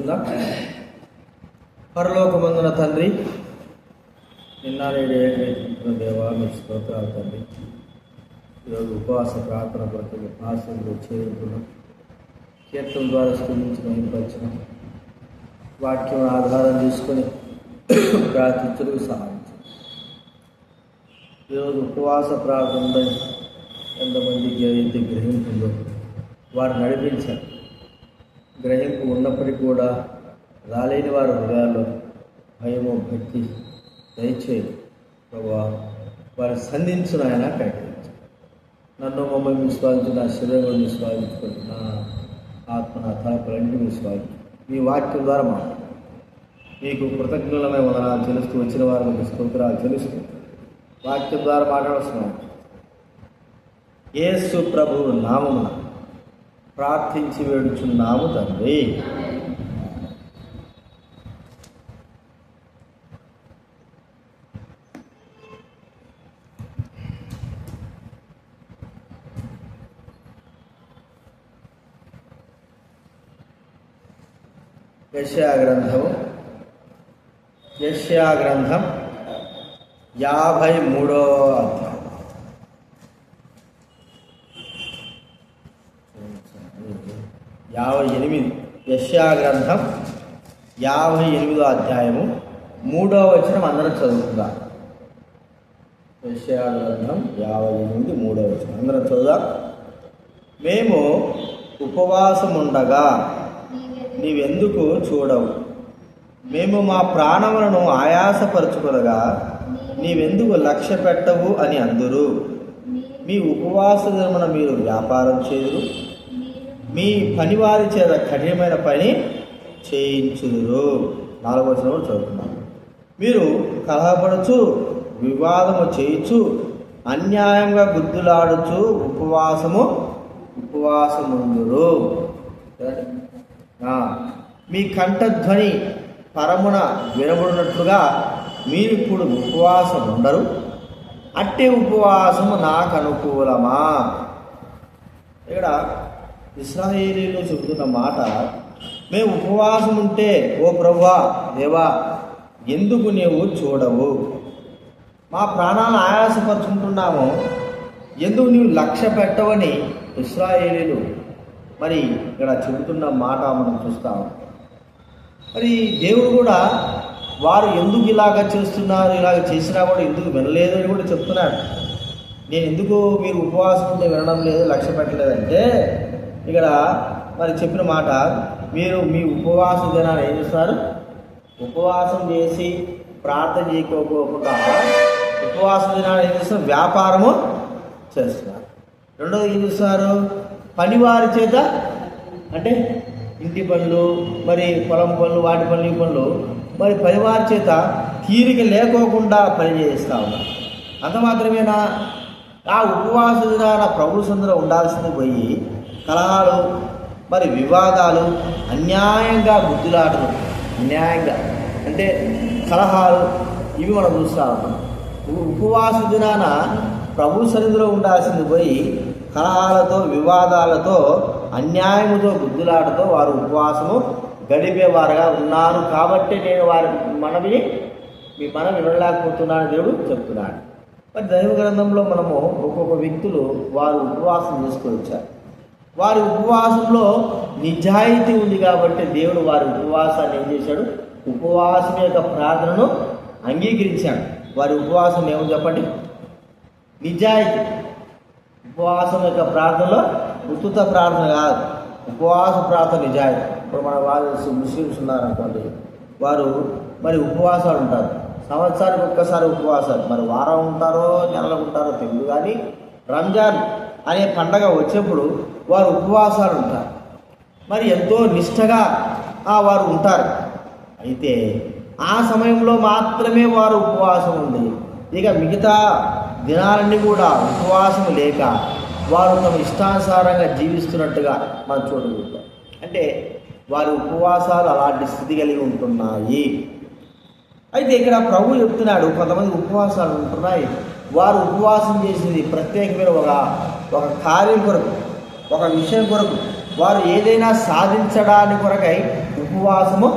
ప్రార్థించుకుందాం. పరలోకమందున తండ్రి, నిన్న నేడు ఏకైక దేవా, మీ స్తోత్రాలు తండ్రి. ఈరోజు ఉపవాస ప్రార్థన కొరకు ఆశలు చేరుకున్నాం. కీర్తన ద్వారా స్పందించి మహిమపరిచిన వాక్యం ఆధారం తీసుకొని ప్రార్థించడానికి సహాయించు. ఈరోజు ఉపవాస ప్రార్థన ఎంతమందికి అయితే గ్రహింపుందో వారు నడిపించారు. గ్రహింపు ఉన్నప్పటికీ కూడా రాలేని వారి హృదయాల్లో భయము, భక్తి దయచేది ప్రభా. వారు సంధించిన ఆయన ప్రకటించారు. నన్ను మమ్మల్ని విశ్వాసించు, నా శరీరం విశ్వాసించుకోండి, నా ఆత్మ, నా తలపులన్నింటినీ విశ్వాసించు. మీ వాక్యం ద్వారా మాట్లాడు. మీకు కృతజ్ఞులమైన వందనాలు తెలుస్తూ వచ్చిన వారికి స్తోత్రాలు తెలుస్తూ వాక్యం ద్వారా మాట్లాడుతున్నాను. యేసు ప్రభువు నామమున ప్రార్థించి వేడుచున్నాము తండ్రి. యెషయా గ్రంథం 53వ అధ్యాయం. యెషయా గ్రంథం 58వ అధ్యాయము 3వ వచనం అందరం చదువుకుందాం. యెషయా గ్రంథం 58 3వ వచనం అందరం చదువుదాం. మేము ఉపవాసముండగా నీవెందుకు చూడవు? మేము మా ప్రాణములను ఆయాసపరచుకొనగా నీవెందుకు లక్ష్య పెట్టవు అని అందురు. మీ ఉపవాస దినమున మీరు వ్యాపారం చేయురు, మీ పనివారి చేత కఠినమైన పని చేయించుదురు. 4వ వచనం చదువుతున్నాను. మీరు కలహపడుచు వివాదము చేయుచు అన్యాయంగా గుద్దులాడుచు ఉపవాసముందురు. మీ కంఠధ్వని పరమున వినబడినట్లుగా మీరు ఇప్పుడు ఉపవాసం ఉండరు. అట్టే ఉపవాసము నాకు అనుకూలమా? ఇక్కడ ఇశ్రాయేలీయులు చెబుతున్న మాట, మేము ఉపవాసం ఉంటే ఓ ప్రభువా, దేవా, ఎందుకు నీవు చూడవు? మా ప్రాణాలను ఆయాసపరుచుకుంటున్నాము, ఎందుకు నీవు లక్ష్య పెట్టవని ఇశ్రాయేలీయులు మరి ఇక్కడ చెబుతున్న మాట మనం చూస్తాము. మరి దేవుడు కూడా వారు ఎందుకు ఇలాగ చేస్తున్నారు, ఇలాగ చేసినా కూడా ఎందుకు వినలేదు అని కూడా చెప్తున్నాడు. నేను ఎందుకు మీరు ఉపవాసం ఉంటే వినడం లేదు, లక్ష్య పెట్టలేదంటే ఇక్కడ మరి చెప్పిన మాట, మీరు మీ ఉపవాస దినాన్ని ఏం చేస్తున్నారు? ఉపవాసం చేసి ప్రార్థన చేయకోకుండా ఉపవాస దినాన్ని ఏం చేస్తున్నారు? వ్యాపారము చేస్తున్నారు. రెండోది ఏం చేస్తున్నారు? పనివారి చేత, అంటే ఇంటి పనులు, మరి పొలం పనులు, వాటి పనులు, ఈ పనులు, మరి పనివారి చేత తీరిక లేకోకుండా పని చేస్తూ ఉన్నారు. అంత మాత్రమేనా? ఆ ఉపవాస దినాన ప్రభు సందులో ఉండాల్సింది పోయి కలహాలు, మరి వివాదాలు, అన్యాయంగా బుద్ధులాటలు, అన్యాయంగా అంటే కలహాలు, ఇవి మనం చూస్తూ ఉంటాం. ఉపవాస దినాన ప్రభు సన్నిధిలో ఉండాల్సింది పోయి కలహాలతో, వివాదాలతో, అన్యాయముతో, బుద్ధులాటతో వారు ఉపవాసము గడిపేవారుగా ఉన్నారు. కాబట్టి నేను వారి మీ మనం వినలేకపోతున్నాను దేవుడు చెప్తున్నాడు. మరి దైవ గ్రంథంలో మనము ఒక్కొక్క వ్యక్తులు వారు ఉపవాసం చేసుకొని వచ్చారు. వారి ఉపవాసంలో నిజాయితీ ఉంది కాబట్టి దేవుడు వారి ఉపవాసాన్ని ఏం చేశాడు? ఉపవాసం యొక్క ప్రార్థనను అంగీకరించాడు. వారి ఉపవాసం ఏమని చెప్పండి? నిజాయితీ. ఉపవాసం యొక్క ప్రార్థనలో ఉత్తుత ప్రార్థన కాదు, ఉపవాస ప్రార్థన నిజాయితీ. ఇప్పుడు మన వాళ్ళు ముస్లిమ్స్ ఉన్నారనుకోండి, వారు మరి ఉపవాసాలు ఉంటారు. సంవత్సరానికి ఒక్కసారి ఉపవాసాలు, మరి వారం ఉంటారో నెలలు ఉంటారో తెలియదు, కానీ రంజాన్ అనే పండగ వచ్చేప్పుడు వారు ఉపవాసాలు ఉంటారు. మరి ఎంతో నిష్టగా వారు ఉంటారు. అయితే ఆ సమయంలో మాత్రమే వారు ఉపవాసం ఉంది. ఇక మిగతా దినాలన్నీ కూడా ఉపవాసం లేక వారు తమ ఇష్టానుసారంగా జీవిస్తున్నట్టుగా మనం చూడగలుగుతాం. అంటే వారి ఉపవాసాలు అలాంటి స్థితి కలిగి ఉంటున్నాయి. అయితే ఇక్కడ ప్రభు చెప్తున్నాడు, కొంతమంది ఉపవాసాలు ఉంటున్నాయి, వారు ఉపవాసం చేసేది ప్రత్యేకమైన ఒక కార్యం కొరకు, ఒక విషయం కొరకు, వారు ఏదైనా సాధించడానికి కొరకై ఉపవాసము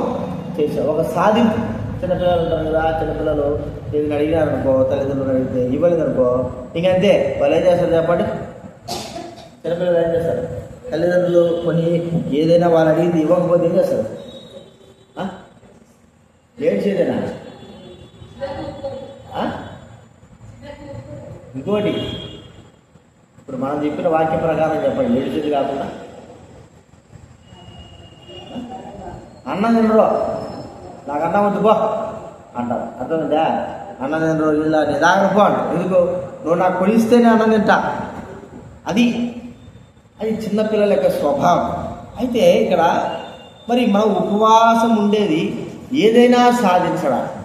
చేశారు. ఒక సాధింపు. చిన్నపిల్లలు ఉంటారు కదా, చిన్నపిల్లలు ఏదైనా అడిగినారనుకో, తల్లిదండ్రులు అడిగితే ఇవ్వలేదనుకో, ఇంకంతే. వాళ్ళు ఏం చేస్తారు చెప్పండి? చిన్నపిల్లలు ఏం చేస్తారు? తల్లిదండ్రులు కొన్ని ఏదైనా వాళ్ళు అడిగింది ఇవ్వకపోతే ఏం చేస్తారు? ఏడ్చేదేనా? ఇంకోటి, ఇప్పుడు మనం చెప్పిన వాక్య ప్రకారం చెప్పండి, ఏడ్చేది కాకుండా అన్నం తినరు, నాకు అన్నం వద్దు పో అంటారు. అర్థమైందా? అన్నం తినరు, ఇలా నిదాగర పో అంట. ఎందుకు? నువ్వు నాకు కొనిస్తేనే అన్నం తింటా. అది చిన్నపిల్లల యొక్క స్వభావం. అయితే ఇక్కడ మరి మనం ఉపవాసం ఉండేది ఏదైనా సాధించడానికి.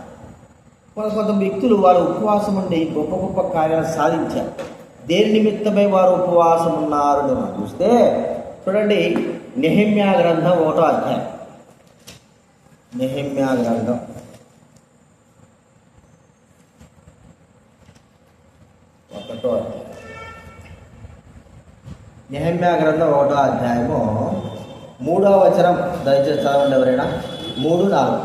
కొంత వ్యక్తులు వారు ఉపవాసం ఉండి గొప్ప గొప్ప కార్యాలు సాధించారు. దేని నిమిత్తమై వారు ఉపవాసం ఉన్నారు అని మనం చూస్తే చూడండి, నెహెమ్యా గ్రంథం 1వ అధ్యాయం. నెహెమ్యా గ్రంథం 1వ అధ్యాయం. నెహెమ్యా గ్రంథం 1వ అధ్యాయము 3వ వచనం దయచేసి చదవండి ఎవరైనా. 3-4.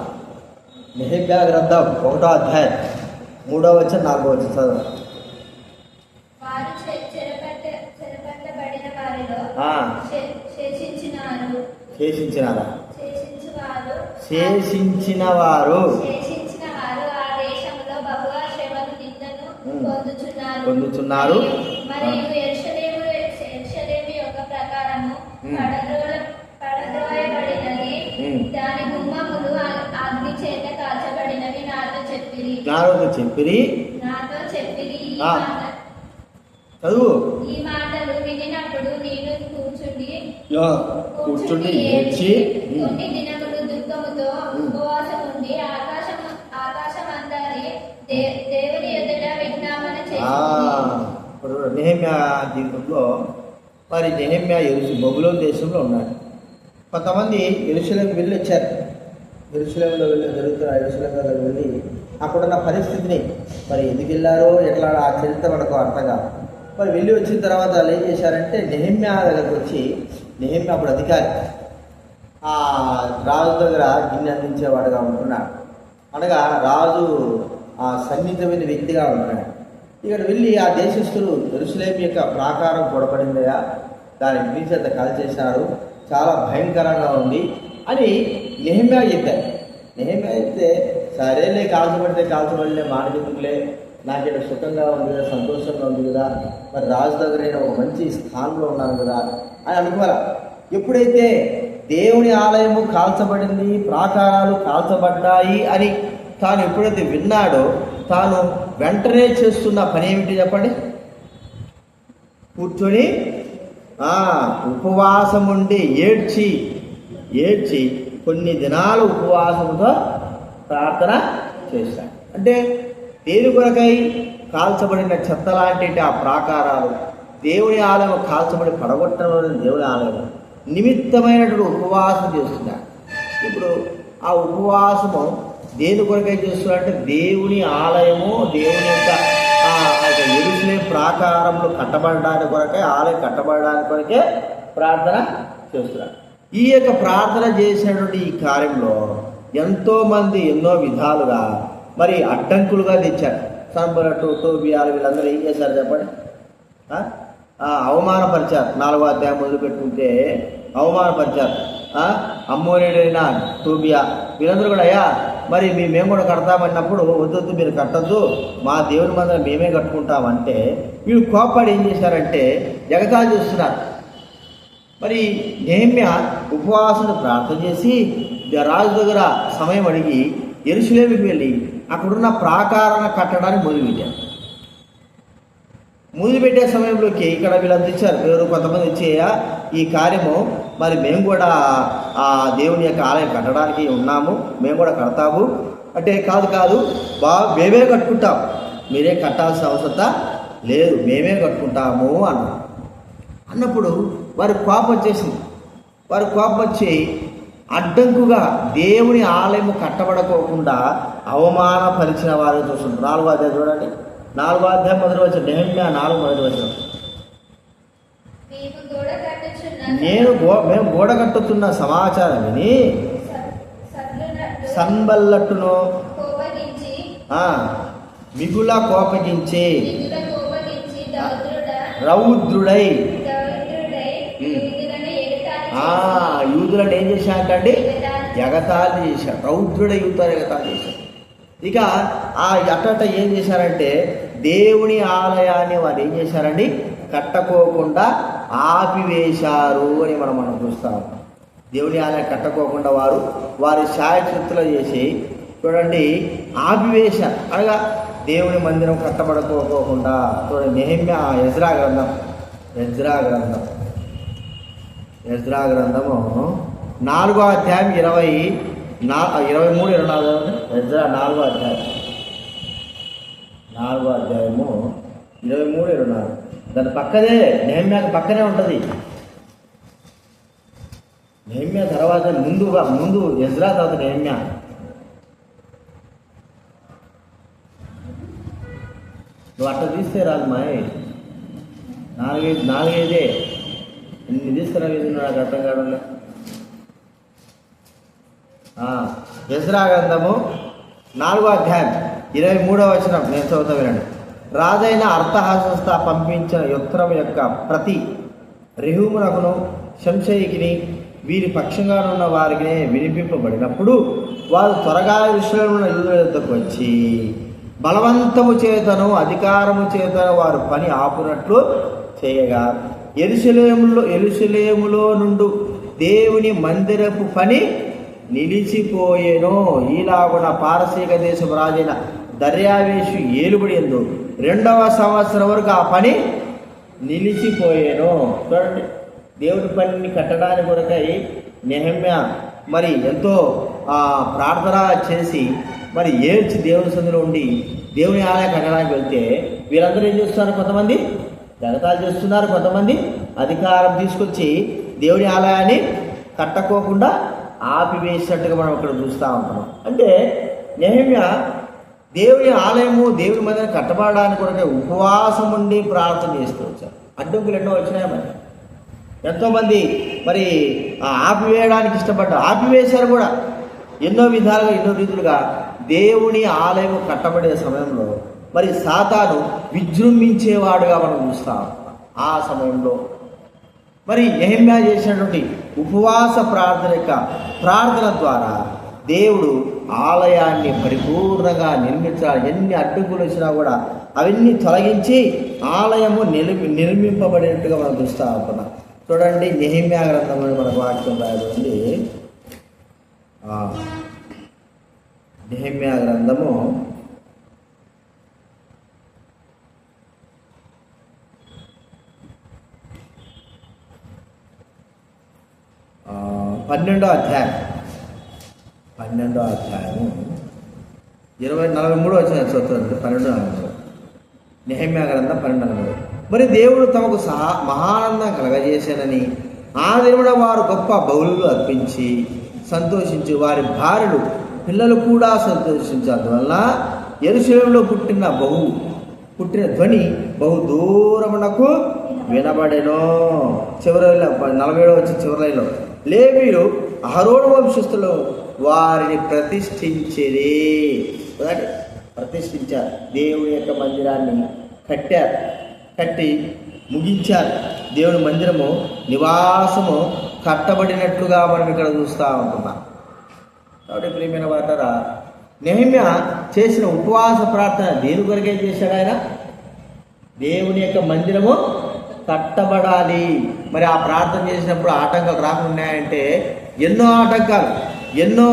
నెహెమ్యా గ్రంథం 1వ అధ్యాయం 3వ వచనం 4వ వచనం చదవండి. శేషించినారా? శేషించిన వారు పొందుచున్నారు. నాతో చెప్పిరి చదువు. ఈ మాటలు వినినప్పుడు నేను కూర్చుండి ఏడ్చి కొన్ని దినములు దుఃఖముతో ఉపవాసం ఉండి ఆకాశమందరి దేవుని ఎదుట విజ్ఞాపన చేసింది. నెహెమ్యా జీవితంలో మరి నెహెమ్యా బబులోను దేశంలో ఉన్నాడు. కొంతమంది యెరూషలేముకు వెళ్ళి వచ్చారు. యెరూషలేములో వెళ్ళి జరుగుతున్న యెరూషలేములో వెళ్ళి అక్కడున్న పరిస్థితిని మరి ఎందుకు వెళ్ళారో ఎట్లా ఆ చరిత్ర మనకు అర్థం కాదు. మరి వెళ్ళి వచ్చిన తర్వాత వాళ్ళు ఏం చేశారంటే నెహెమ్యా దగ్గరకు వచ్చి, నెహెమ్యా అప్పుడు అధికారి, ఆ రాజు దగ్గర గిన్నె అందించేవాడుగా ఉంటున్నాడు. అనగా రాజు ఆ సన్నిహితమైన వ్యక్తిగా ఉంటున్నాడు. ఇక్కడ వెళ్ళి ఆ దేశస్థులు యెరూషలేము యొక్క ప్రాకారం పొడపడిందయా, దాని ఇంటి చేత కాల్చేశారు, చాలా భయంకరంగా ఉంది అని నెహెమ్యా చెప్పారు. నెహెమ్యా చెప్తే సరేలే, కాల్చబడితే మానకెందుకులే, నాకేదో సుఖంగా ఉంది కదా, సంతోషంగా ఉంది కదా, మరి రాజు దగ్గర నేను ఒక మంచి స్థానంలో ఉన్నాను కదా అని అనుకోరా. ఎప్పుడైతే దేవుని ఆలయము కాల్చబడింది, ప్రాకారాలు కాల్చబడ్డాయి అని తాను ఎప్పుడైతే విన్నాడో తాను వెంటనే చేస్తున్న పని ఏమిటి చెప్పండి? కూర్చొని ఉపవాసం ఉండి ఏడ్చి కొన్ని దినాలు ఉపవాసంతో ప్రార్థన చేశాడు. అంటే దేని కొరకై? కాల్చబడిన చెత్త లాంటి ఆ ప్రాకారాలు, దేవుని ఆలయం కాల్చబడి పడగొట్టడం దేవుని ఆలయం నిమిత్తమైనటువంటి ఉపవాసం చేస్తున్నాడు. ఇప్పుడు ఆ ఉపవాసము దేని కొరకై చేస్తున్నాడంటే దేవుని ఆలయము, దేవుని యొక్క యెరూషలేము ప్రాకారంలో కట్టబడడానికి కొరకై, ఆలయం కట్టబడడానికి కొరకే ప్రార్థన చేస్తున్నాడు. ఈ యొక్క ప్రార్థన చేసినటువంటి ఈ కార్యంలో ఎంతోమంది ఎన్నో విధాలుగా మరి అడ్డంకులుగా తెచ్చారు. సంబరటు, టోబియాలు వీళ్ళందరూ ఏం చేశారు చెప్పండి? అవమానపరిచారు. 4వ అధ్యాయం మొదలు పెట్టుకుంటే అవమానపరిచారు. అమ్మోనేడైన టోబియా వీళ్ళందరూ కూడా, అయ్యా మరి మేము కూడా కడతామన్నప్పుడు వద్దు మీరు కట్టద్దు, మా దేవుని మందిరం మేమే కట్టుకుంటామంటే వీళ్ళు కోప్పడి ఏం చేశారంటే ఎగతాళి చేస్తున్నారు. మరి నెహెమ్యా ఉపవాసం ప్రార్థన చేసి రాజు దగ్గర సమయం అడిగి యెరూషలేముకి వెళ్ళి అక్కడున్న ప్రాకారాన్ని కట్టడానికి మొదలుపెట్టే సమయంలోకి ఇక్కడ వీళ్ళంతా ఇచ్చారు. ఎవరు కొంతమంది వచ్చేయ ఈ కార్యము మరి మేము కూడా ఆ దేవుని యొక్క ఆలయం కట్టడానికి ఉన్నాము, మేము కూడా కడతాము అంటే, కాదు మేమే కట్టుకుంటాం, మీరే కట్టాల్సిన అవసరం లేదు, మేమే కట్టుకుంటాము అన్నప్పుడు వారి కోపం వచ్చేసింది. వారి కోపం వచ్చి అడ్డంకుగా దేవుని ఆలయం కట్టబడకోకుండా అవమానపరిచిన వారు చూస్తుంటారు. 4వ అధ్యాయం చూడండి. 4వ అధ్యాయం మొదటి వచనం. నెహెమ్యా 4 మొదటి వచనం. మేము గోడ కట్టుతున్న సమాచారం విని సన్బల్లట్టును కోపగించి ఆ, మిగుల కోపగించి మిగుల కోపగించి రౌద్రుడై దరిద్రుడై యూదులను ఎగతాళి యూదులను ఏం చేశాడండి? ఎగతాళి ఎగతాళి చేశాడు. రౌద్రుడై యూదులను ఎగతాళి చేశాడు. ఇక ఆ అట్టట ఏం చేశారంటే దేవుని ఆలయాన్ని వారు ఏం చేశారండి? కట్టకోకుండా ఆపివేశారు అని మనం చూస్తాం. దేవుని ఆలయం కట్టకోకుండా వారి శాయకృతులు చేసి చూడండి ఆపివేశారు. అనగా దేవుని మందిరం కట్టబడుకోకుండా చూడండి. నెహెమ్యా ఎజ్రా గ్రంథము 4వ అధ్యాయం 23-24 ఎజ్రా 4వ అధ్యాయం 23-24 దాని పక్కనే నెహెమ్యాకి పక్కనే ఉంటుంది. నెహెమ్యా తర్వాత ముందు ఎజ్రా, తర్వాత నెహెమ్యా. నువ్వు అట్లా తీస్తే రాదు మాయ్. నాలుగైదే ఎన్ని తీసుకురావు నాకు అర్థం కావడంలే. ఎజ్రా గ్రంథము 4వ అధ్యాయం 23వ వచనం నేను చదువుతా వినండి. రాజైన అర్థహాసస్త పంపించిన ఉత్తరం యొక్క ప్రతి రెహూమునకును షంషయికిని వీరి పక్షంగానున్న వారికి వినిపింపబడినప్పుడు వారు త్వరగా యెరూషలేమున యూదుల యొద్దకు వచ్చి బలవంతము చేతను అధికారము చేతను వారు పని ఆపునట్లు చేయగా యెరూషలేములో నుండి దేవుని మందిరపు పని నిలిచిపోయేను. ఈలాగున పారసీక దేశపు రాజైన దర్యావేషు ఏలుబడి యందు 2వ సంవత్సరం వరకు ఆ పని నిలిచిపోయేను. చూడండి, దేవుని పనిని కట్టడానికి కొరకై నెహెమ్యా మరి ఎంతో ప్రార్థన చేసి మరి ఏడ్చి దేవుని సందులో ఉండి దేవుని ఆలయం కట్టడానికి వెళ్తే వీళ్ళందరూ ఏం చేస్తున్నారు? కొంతమంది జగతాలు చేస్తున్నారు, కొంతమంది అధికారం తీసుకొచ్చి దేవుని ఆలయాన్ని కట్టకోకుండా ఆపివేసినట్టుగా మనం ఇక్కడ చూస్తూ ఉంటున్నాం. అంటే నెహెమ్యా దేవుని ఆలయము దేవుని మందిరం కట్టబడడానికి కొరకే ఉపవాసం ఉండి ప్రార్థన చేస్తూ వచ్చారు. అడ్డంకులు ఎన్నో వచ్చినాయి. మరి ఎంతోమంది మరి ఆపివేయడానికి ఇష్టపడ్డారు, ఆపివేశారు కూడా. ఎన్నో విధాలుగా ఎన్నో రీతులుగా దేవుని ఆలయం కట్టబడే సమయంలో మరి సాతాను విజృంభించేవాడుగా మనం చూస్తాం. ఆ సమయంలో మరి నెహెమ్యా చేసినటువంటి ఉపవాస ప్రార్థన ద్వారా దేవుడు ఆలయాన్ని పరిపూర్ణంగా నిర్మించాలి. ఎన్ని అడ్డంకులు వచ్చినా కూడా అవన్నీ తొలగించి ఆలయము నిర్మింపబడేట్టుగా మనం చూస్తూ ఉంటున్నాం. చూడండి, నెహెమ్యా గ్రంథంలో మనకు వాక్యం రాయబడింది. నెహెమ్యా గ్రంథము 12వ అధ్యాయము 43 వచ్చిన చదువుతుంది. 12 నెహెమ్యా గ్రంథం 12. మరి దేవుడు తమకు మహానందం కలగజేశానని ఆ దేవుడు వారు గొప్ప బలులు అర్పించి సంతోషించి వారి భార్యలు పిల్లలు కూడా సంతోషించారు. అందువలన యెరూషలేములో పుట్టిన ధ్వని బహు దూరమునకు వినబడెను. 47 వచ్చి చివరిలో లేవీయులు అహరోను వంశస్థులు వారిని ప్రతిష్ఠించారు. దేవుని యొక్క మందిరాన్ని కట్టి ముగించారు. దేవుని మందిరము నివాసము కట్టబడినట్లుగా మనం ఇక్కడ చూస్తూ ఉంటున్నాం. కాబట్టి ప్రియమైన వాటారా, నెహెమ్యా చేసిన ఉపవాస ప్రార్థన దేని కొరకే చేశాడు? ఆయన దేవుని యొక్క మందిరము కట్టబడాలి. మరి ఆ ప్రార్థన చేసినప్పుడు ఆటంకాలు రాకున్నాయంటే ఎన్నో ఆటంకాలు, ఎన్నో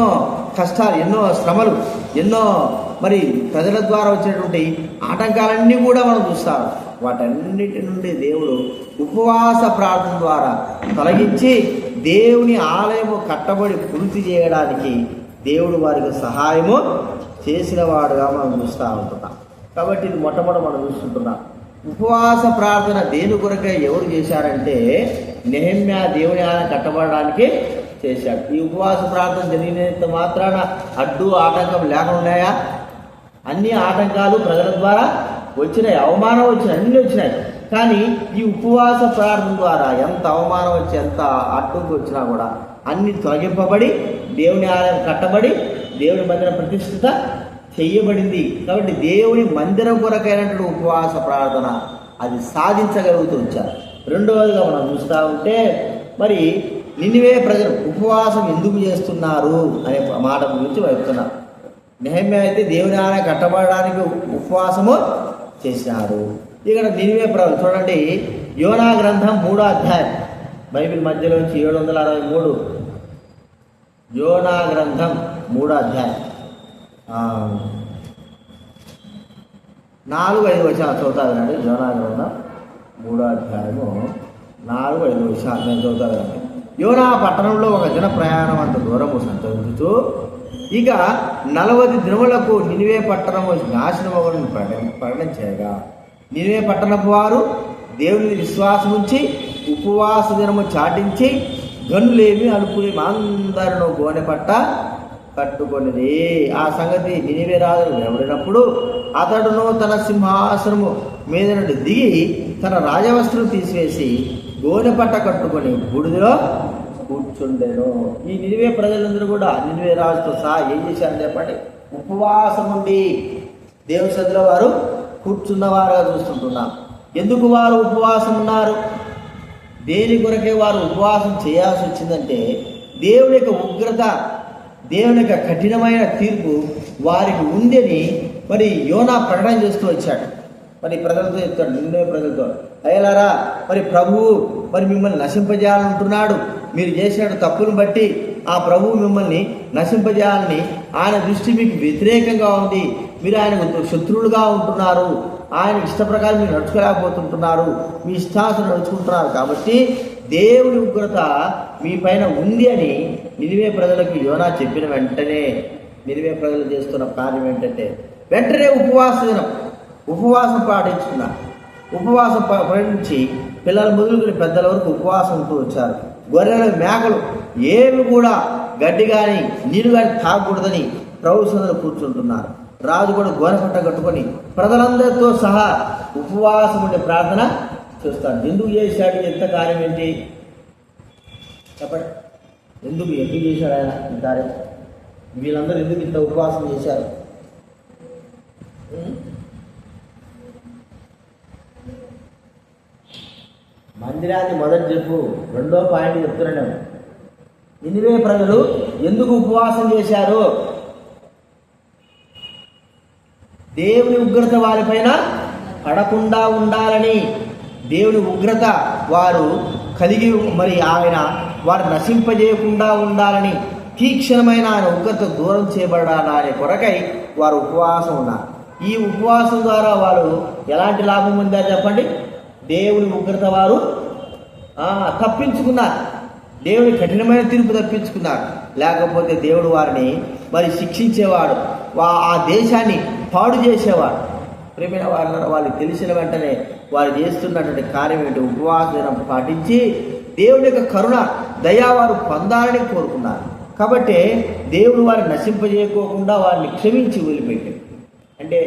కష్టాలు, ఎన్నో శ్రమలు, ఎన్నో మరి ప్రజల ద్వారా వచ్చినటువంటి ఆటంకాలన్నీ కూడా మనం చూస్తాం. వాటన్నిటి నుండి దేవుడు ఉపవాస ప్రార్థన ద్వారా తొలగించి దేవుని ఆలయము కట్టబడి పూర్తి చేయడానికి దేవుడు వారికి సహాయము చేసిన వాడుగా మనం చూస్తూ ఉంటున్నాం. కాబట్టి ఇది మొట్టమొదటి మనం చూస్తుంటున్నాం. ఉపవాస ప్రార్థన దేని కొరకే ఎవరు చేశారంటే నెహెమ్యా దేవుని ఆలయం కట్టబడడానికి చేశాడు. ఈ ఉపవాస ప్రార్థన జరిగినంత మాత్రాన అడ్డు ఆటంకం లేకున్నాయా? అన్ని ఆటంకాలు ప్రజల ద్వారా వచ్చినాయి, అవమానం వచ్చినాయి, అన్నీ వచ్చినాయి. కానీ ఈ ఉపవాస ప్రార్థన ద్వారా ఎంత అవమానం వచ్చి ఎంత అడ్డుకు వచ్చినా కూడా అన్ని తొలగింపబడి దేవుని ఆలయం కట్టబడి దేవుని మందిరం ప్రతిష్ఠిత చెయ్యబడింది. కాబట్టి దేవుని మందిరం కొరకైనటువంటి ఉపవాస ప్రార్థన అది సాధించగలుగుతూ వచ్చారు. రెండవదిగా మనం చూస్తూ ఉంటే మరి నినివే ప్రజలు ఉపవాసం ఎందుకు చేస్తున్నారు అనే మాట గురించి చెప్తున్నారు. నెహెమ్యా అయితే దేవుని ఆలయం కట్టబడడానికి ఉపవాసము చేసినారు. ఇక్కడ నినివే ప్రజలు చూడండి, యోనా గ్రంథం 3వ అధ్యాయం, బైబిల్ మధ్యలోంచి 763, యోనా గ్రంథం 3వ అధ్యాయం 4-5 వచనాలు చదువుతా వినండి. యోనా గ్రంథం 3వ అధ్యాయము 4-5 వచనాలు నేను చదువుతా వినండి. యోనా పట్టణంలో ఒక దిన ప్రయాణం అంత దూరము సంచరించుతూ ఇక 40 దినములకు నినివే పట్టణము నాశనమగును ప్రకటన చేయగా, నినివే పట్టణపు వారు దేవుని విశ్వాసం ఉంచి ఉపవాస దినము చాటించి గనులేమి అలుపులేమి అందరూ గోనె పట్ట కట్టుకొనిది. ఆ సంగతి నినివే రాజు వినబడినప్పుడు అతడును తన సింహాసనము మీద నుండి దిగి తన రాజవస్త్రం తీసివేసి గోనె పట్ట కట్టుకొని బూడిదలో కూర్చుండెను. ఈ నినివే ప్రజలందరూ కూడా నినివే రాజుతో సహా ఏం చేశారు చెప్పండి? ఉపవాసం ఉండి దేవుని సన్నిధిలో వారు కూర్చున్నవారుగా చూస్తుంటున్నాం. ఎందుకు వారు ఉపవాసం ఉన్నారు? దేని కొరకే వారు ఉపవాసం చేయాల్సి వచ్చిందంటే దేవుని యొక్క ఉగ్రత, దేవుని యొక్క కఠినమైన తీర్పు వారికి ఉందని మరి యోనా ప్రకటన చేస్తూ వచ్చాడు. మరి ప్రజలతో చెప్తాడు, నిన్నే ప్రజలతో, అయ్యలారా మరి ప్రభువు మరి మిమ్మల్ని నశింపజేయాలంటున్నాడు. మీరు చేసిన తప్పును బట్టి ఆ ప్రభువు మిమ్మల్ని నశింపజేయాలని ఆయన దృష్టి మీకు వ్యతిరేకంగా ఉంది. మీరు ఆయనకు శత్రువులుగా ఉంటున్నారు. ఆయన ఇష్ట ప్రకారం మీరు నడుచుకోలేకపోతుంటున్నారు. మీ ఇష్టాన్ని నడుచుకుంటున్నారు. కాబట్టి దేవుని ఉగ్రత మీ పైన ఉంది అని నినివే ప్రజలకు యోనా చెప్పిన వెంటనే నినివే ప్రజలు చేస్తున్న కార్యం ఏంటంటే వెంటనే ఉపవాసం పాటించుకున్నారు. ఉపవాసం పాటించి పిల్లల మొదలుకొని పెద్దల వరకు ఉపవాసం ఉంటూ వచ్చారు. గొర్రెలు, మేకలు ఏమి కూడా గడ్డి కానీ నీరు కానీ తాగకూడదని ప్రభు సన్నిధిలో కూర్చుంటున్నారు. రాజు కూడా గోనెపట్ట కట్టుకొని ప్రజలందరితో సహా ఉపవాసం ఉండే ప్రార్థన చేస్తాడు. ఎందుకు చేశాడు? ఎంత కార్యం ఏంటి చెప్పండి? ఎందుకు చేశాడు ఆయన ఈ కార్యం? వీళ్ళందరూ ఎందుకు ఇంత ఉపవాసం చేశారు? మందిరాన్ని మొదటి చెప్పు, రెండో పాయింట్ చెప్తున్నాను. నినివే ప్రజలు ఎందుకు ఉపవాసం చేశారు? దేవుని ఉగ్రత వారిపైన పడకుండా ఉండాలని, దేవుని ఉగ్రత వారు కలిగి మరి ఆయన వారు నశింపజేయకుండా ఉండాలని, తీక్షణమైన ఆయన ఉగ్రత దూరం చేయబడాలనే కొరకై వారు ఉపవాసం ఉన్నారు. ఈ ఉపవాసం ద్వారా వారు ఎలాంటి లాభం పొందారు చెప్పండి? దేవుని ఉగ్రత వారు తప్పించుకున్నారు. దేవుని కఠినమైన తీర్పు తప్పించుకున్నారు. లేకపోతే దేవుడు వారిని మరి శిక్షించేవాడు, ఆ దేశాన్ని పాడు చేసేవాడు. ప్రేమైన వాళ్ళకి తెలిసిన వెంటనే వారు చేస్తున్నటువంటి కార్యం ఏంటి? ఉపవాస దినం పాటించి దేవుని యొక్క కరుణ, దయా వారు పొందాలని కోరుకున్నారు. కాబట్టి దేవుడు వారిని నశింపజేయకోకుండా వారిని క్షమించి వదిలిపెట్టాడు. అంటే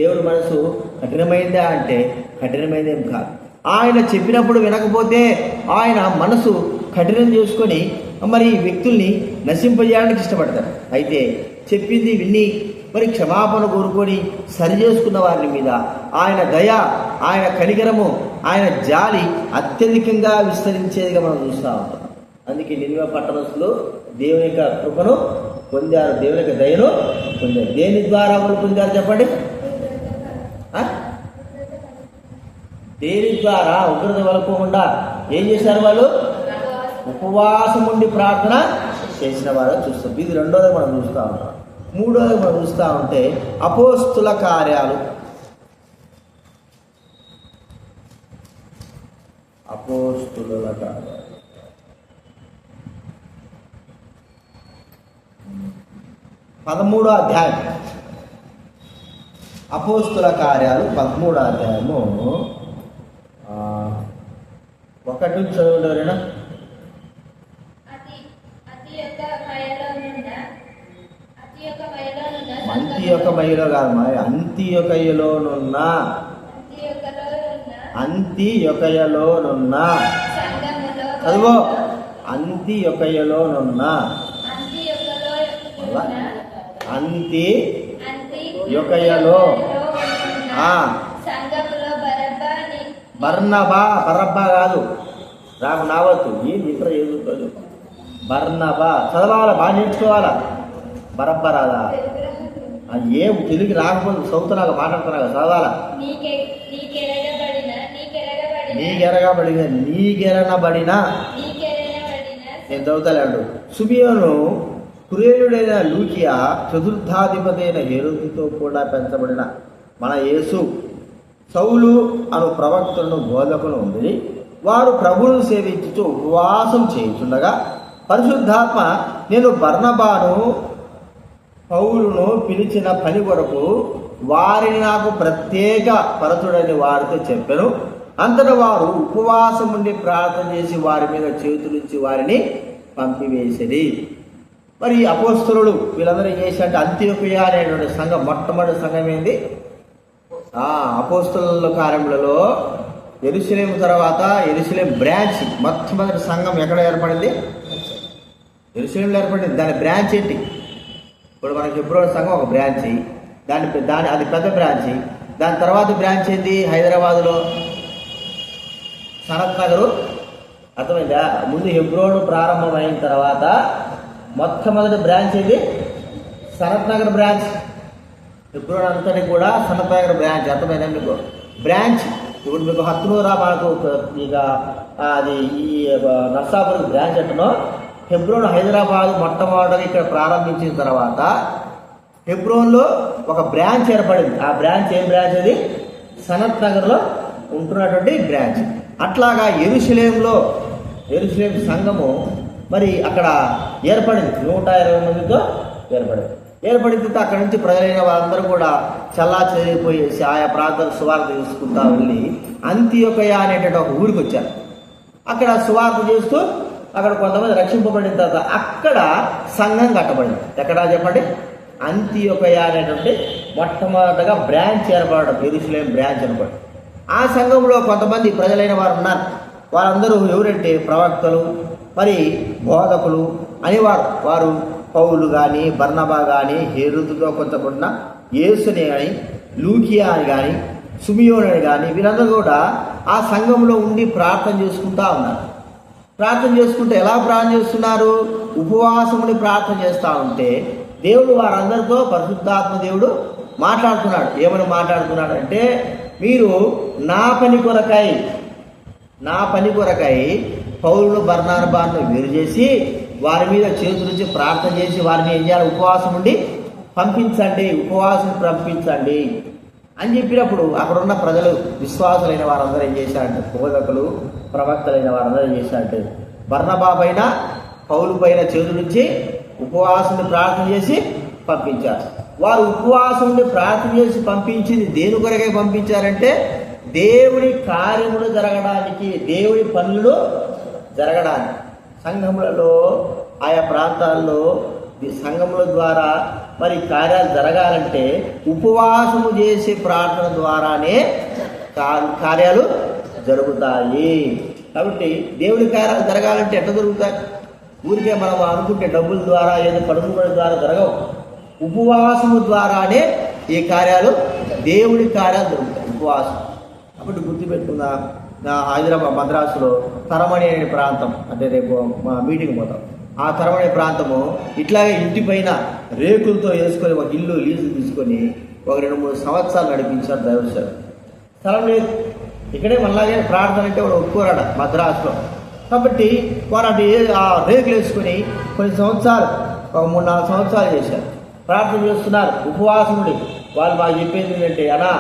దేవుడి మనసు కఠినమైందా అంటే కఠినమైనదేం కాదు. ఆయన చెప్పినప్పుడు వినకపోతే ఆయన మనసు కఠినం చేసుకొని మరి వ్యక్తుల్ని నశింపజేయడానికి ఇష్టపడతారు. అయితే చెప్పింది విని మరి క్షమాపణ కోరుకొని సరి చేసుకున్న వారి మీద ఆయన దయ, ఆయన కనికరము, ఆయన జాలి అత్యధికంగా విస్తరించేదిగా మనం చూస్తూ ఉంటాం. అందుకే నినివే పట్టణస్తులు దేవుని యొక్క కృపను పొందారు, దేవుని యొక్క దయను పొందారు. దేని ద్వారా వాళ్ళు పొందారు చెప్పండి? దేని ద్వారా? ఉగ్రత వలకోకుండా ఏం చేశారు వాళ్ళు? ఉపవాసం ఉండి ప్రార్థన చేసిన వారు చూస్తాం. ఇది రెండోది మనం చూస్తూ ఉంటాం. మూడోది మనం చూస్తూ ఉంటే అపోస్తుల కార్యాలు. అపోస్తుల కార్యాలు 13వ అధ్యాయం. అపోస్తుల కార్యాలు 13వ అధ్యాయము 1 నుంచి చదవలేనా? అంతియొకయలో కాదు, అంతియొకయలోనున్న చదువు. అంతియొకయలోనున్న అంతి అంతి యొకయలో ఉన్న ఆ సంఘములో బర్నబా కాదు, రాకు నావద్దు ఏంది ఇక్కడ చదువుకోదు. బర్నబా చదవాలా, బాగా నేర్చుకోవాలా. బరబ్బ రాదా, అది ఏం తెలుగు రాకపోతే చదువుతున్నాగా మాట్లాడుతున్నాగా చదవాలా. నీకెరగబడిన నేను చదువుతలేడు. సుబియోను కురేయుడైన లూకియా చతుర్థాధిపతి అయిన హేరోదుతో కూడా పెంచబడిన మన యేసు సౌలు అను ప్రవక్తలను బోధకులు ఉంది. వారు ప్రభువును సేవించుతూ ఉపవాసం చేయుచుండగా పరిశుద్ధాత్మ నేను బర్నబాను పౌలును పిలిచిన పని కొరకు వారిని నాకు ప్రత్యేక పరచుడని వారితో చెప్పాను. అంతటా వారు ఉపవాసం ఉండి ప్రార్థన చేసి వారి మీద చేతులుంచి వారిని పంపివేసిరి. మరి అపోస్తలుడు వీళ్ళందరూ ఏం చేశారంటే అంత్యోకియా అనేటువంటి సంఘం, మొట్టమొదటి సంఘం ఏంది? అపోస్తలుల కార్యములలో యెరూషలేము తర్వాత యెరూషలేం బ్రాంచ్ మొట్టమొదటి సంఘం ఎక్కడ ఏర్పడింది? యెరూషలేంలో ఏర్పడింది. దాని బ్రాంచ్ ఏంటి? ఇప్పుడు మనకి హెబ్రోన్ సంఘం ఒక బ్రాంచి, దాని అది పెద్ద బ్రాంచి. దాని తర్వాత బ్రాంచ్ ఏంది? హైదరాబాదులో సనత్ నగరు. అర్థమైందా? ముందు హెబ్రోన్ ప్రారంభమైన తర్వాత మొట్టమొదటి బ్రాంచ్ ఏంది? సనత్ నగర్ బ్రాంచ్. హెబ్రోన్ అంతటి కూడా సనత్ నగర్ బ్రాంచ్. అర్థమైందా మీకు? బ్రాంచ్ ఇప్పుడు మీకు హత్నూరా మనకు ఇక అది ఈ నర్సాపురం బ్రాంచ్ అంటున్నో. హెబ్రోన్ హైదరాబాద్ మొట్టమొదటిగా ఇక్కడ ప్రారంభించిన తర్వాత హెబ్రోన్లో ఒక బ్రాంచ్ ఏర్పడింది. ఆ బ్రాంచ్ ఏం బ్రాంచ్? అది సనత్ నగర్లో ఉంటున్నటువంటి బ్రాంచ్. అట్లాగా యెరూషలేం సంఘము మరి అక్కడ ఏర్పడింది. 120 మందితో ఏర్పడింది. అక్కడ నుంచి ప్రజలైన వారందరూ కూడా చల్లా చెదిరిపోయేసి ఆయా ప్రాంతాలు సువార్త చేసుకుంటా వెళ్ళి అంత్యోకయ అనేటువంటి ఒక ఊరికి వచ్చారు. అక్కడ సువార్త చేస్తూ అక్కడ కొంతమంది రక్షింపబడిన తర్వాత అక్కడ సంఘం కట్టబడింది. ఎక్కడా చెప్పండి? అంత్యోకయ అనేటువంటి మొట్టమొదటిగా బ్రాంచ్ ఏర్పడడం, యెరూషలేం బ్రాంచ్ అనబడి. ఆ సంఘంలో కొంతమంది ప్రజలైన వారు ఉన్నారు. వారందరూ ఎవరంటే ప్రవక్తలు, మరి బోధకులు అనేవారు. వారు పౌలు కానీ, బర్నబా కానీ, హేరోదుతో కొంతమంది యేసుని కానీ, లూకియా అని కానీ, సుమియోన్ అని కానీ వీరందరూ కూడా ఆ సంఘంలో ఉండి ప్రార్థన చేసుకుంటా ఉన్నారు. ప్రార్థన చేసుకుంటే ఎలా ప్రార్థన చేస్తున్నారు? ఉపవాసముని ప్రార్థన చేస్తూ ఉంటే దేవుడు వారందరితో పరిశుద్ధాత్మ దేవుడు మాట్లాడుతున్నాడు. ఏమని మాట్లాడుతున్నాడు అంటే, మీరు నా పని కొరకై పౌలును బర్నబాను వేరు చేసి వారి మీద చేతులుంచి ప్రార్థన చేసి వారిని ఏం చేయాలి? ఉపవాసం ఉండి పంపించండి అని చెప్పినప్పుడు అక్కడున్న ప్రజలు, విశ్వాసులైన వారందరూ ఏం చేశారంటే, బోధకులు ప్రవక్తలైన వారందరూ ఏం చేశారంటే బర్నబా పైన పౌలు పైన చేతులుంచి ఉపవాసం ప్రార్థన చేసి పంపించారు. వారు ఉపవాసం ఉండి ప్రార్థన చేసి పంపించింది దేని కొరకే పంపించారంటే, దేవుని కార్యములు జరగడానికి, దేవుని పనులు జరగడానికి. సంఘములలో ఆయా ప్రాంతాల్లో సంఘముల ద్వారా మరి కార్యాలు జరగాలంటే ఉపవాసము చేసే ప్రార్థన ద్వారానే కార్యాలు జరుగుతాయి. కాబట్టి దేవుని కార్యాలు జరగాలంటే ఎట్లా జరుగుతాయి? ఊరికే మనం అనుకుంటే డబ్బుల ద్వారా ఏదో పడుకుబడి ద్వారా జరగవు. ఉపవాసము ద్వారానే ఈ కార్యాలు, దేవుడి కార్యాలు జరుగుతాయి. ఉపవాసం. కాబట్టి గుర్తుపెట్టుకుందా, హైదరాబాద్ మద్రాసులో తరమణి అనే ప్రాంతం, అంటే రేపు మా మీటింగ్ పోతాం, ఆ తరమణి ప్రాంతము ఇట్లాగే ఇంటి పైన రేకులతో వేసుకొని ఒక ఇల్లు లీజు తీసుకొని ఒక 2-3 సంవత్సరాలు నడిపించారు దైవశాలు. స్థలం లేదు. ఇక్కడే మళ్ళాగే ప్రార్థన అంటే వాడు ఒప్పుకోరాడ మద్రాసులో. కాబట్టి వారు అంటే ఆ రేకులు వేసుకొని కొన్ని సంవత్సరాలు, ఒక 3-4 సంవత్సరాలు చేశారు. ప్రార్థన చేస్తున్నారు ఉపవాసముడి. వాళ్ళు మాకు చెప్పేది ఏంటంటే, అన్నా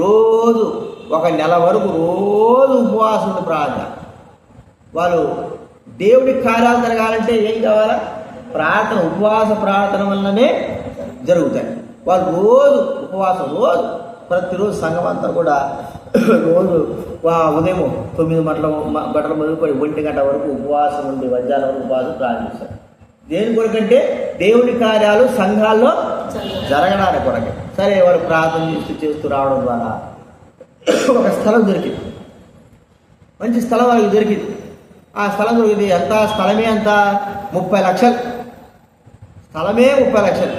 రోజు 1 నెల వరకు రోజు ఉపవాసం ప్రార్థన. వాళ్ళు దేవుడి కార్యాలు జరగాలంటే ఏం కావాలా? ప్రార్థన, ఉపవాస ప్రార్థన వల్లనే జరుగుతాయి. వాళ్ళు రోజు ఉపవాసం, ప్రతిరోజు సంఘం అంతా కూడా రోజు ఉదయం 9 గంటల మొదలుకొని 1 గంట వరకు ఉపవాసం ఉండి మధ్యాహ్నం వరకు ఉపవాసం ప్రార్థిస్తారు. దేని కొరకంటే దేవుడి కార్యాలు సంఘాల్లో జరగడానికి కొరకే. సరే, వారు ప్రార్థన చేస్తూ రావడం ద్వారా ఒక స్థలం దొరికింది. మంచి స్థలం వాళ్ళకి దొరికింది. ఆ స్థలం దొరికింది. స్థలమే అంత 30 లక్షలు. స్థలమే 30 లక్షలు.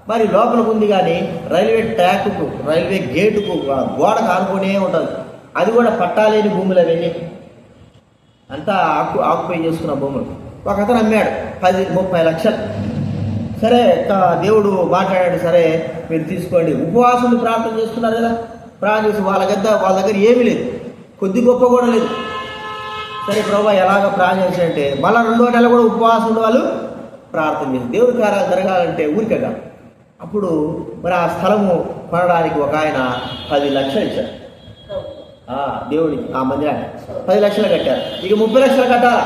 మరి లోపలికి ఉంది కానీ రైల్వే ట్రాక్కు రైల్వే గేటుకు గోడకు ఆనుకునే ఉంటుంది. అది కూడా పట్టాలేని భూములు అవన్నీ అంతా ఆక్యుపై చేసుకున్న భూములు. ఒక అతను అమ్మాడు 30 లక్షలు. సరే దేవుడు మాట్లాడాడు, సరే మీరు తీసుకోండి. ఉపవాసులు ప్రార్థన చేస్తున్నారు కదా, ప్రార్థన చేసి వాళ్ళ దగ్గర ఏమీ లేదు, కొద్ది గొప్ప కూడా లేదు. సరే ప్రభా ఎలాగ ప్రార్థన చేశారంటే మళ్ళీ 2వ నెల కూడా ఉపవాసం వాళ్ళు ప్రార్థన చేసి దేవుడి కార్యాలు జరగాలంటే ఊరికగా. అప్పుడు మరి ఆ స్థలము కొనడానికి ఒక ఆయన 10 లక్షలు ఇచ్చాడు దేవుడికి. ఆ మందిరాన్ని 10 లక్షలు కట్టారు. ఇక 30 లక్షలు కట్టాలా,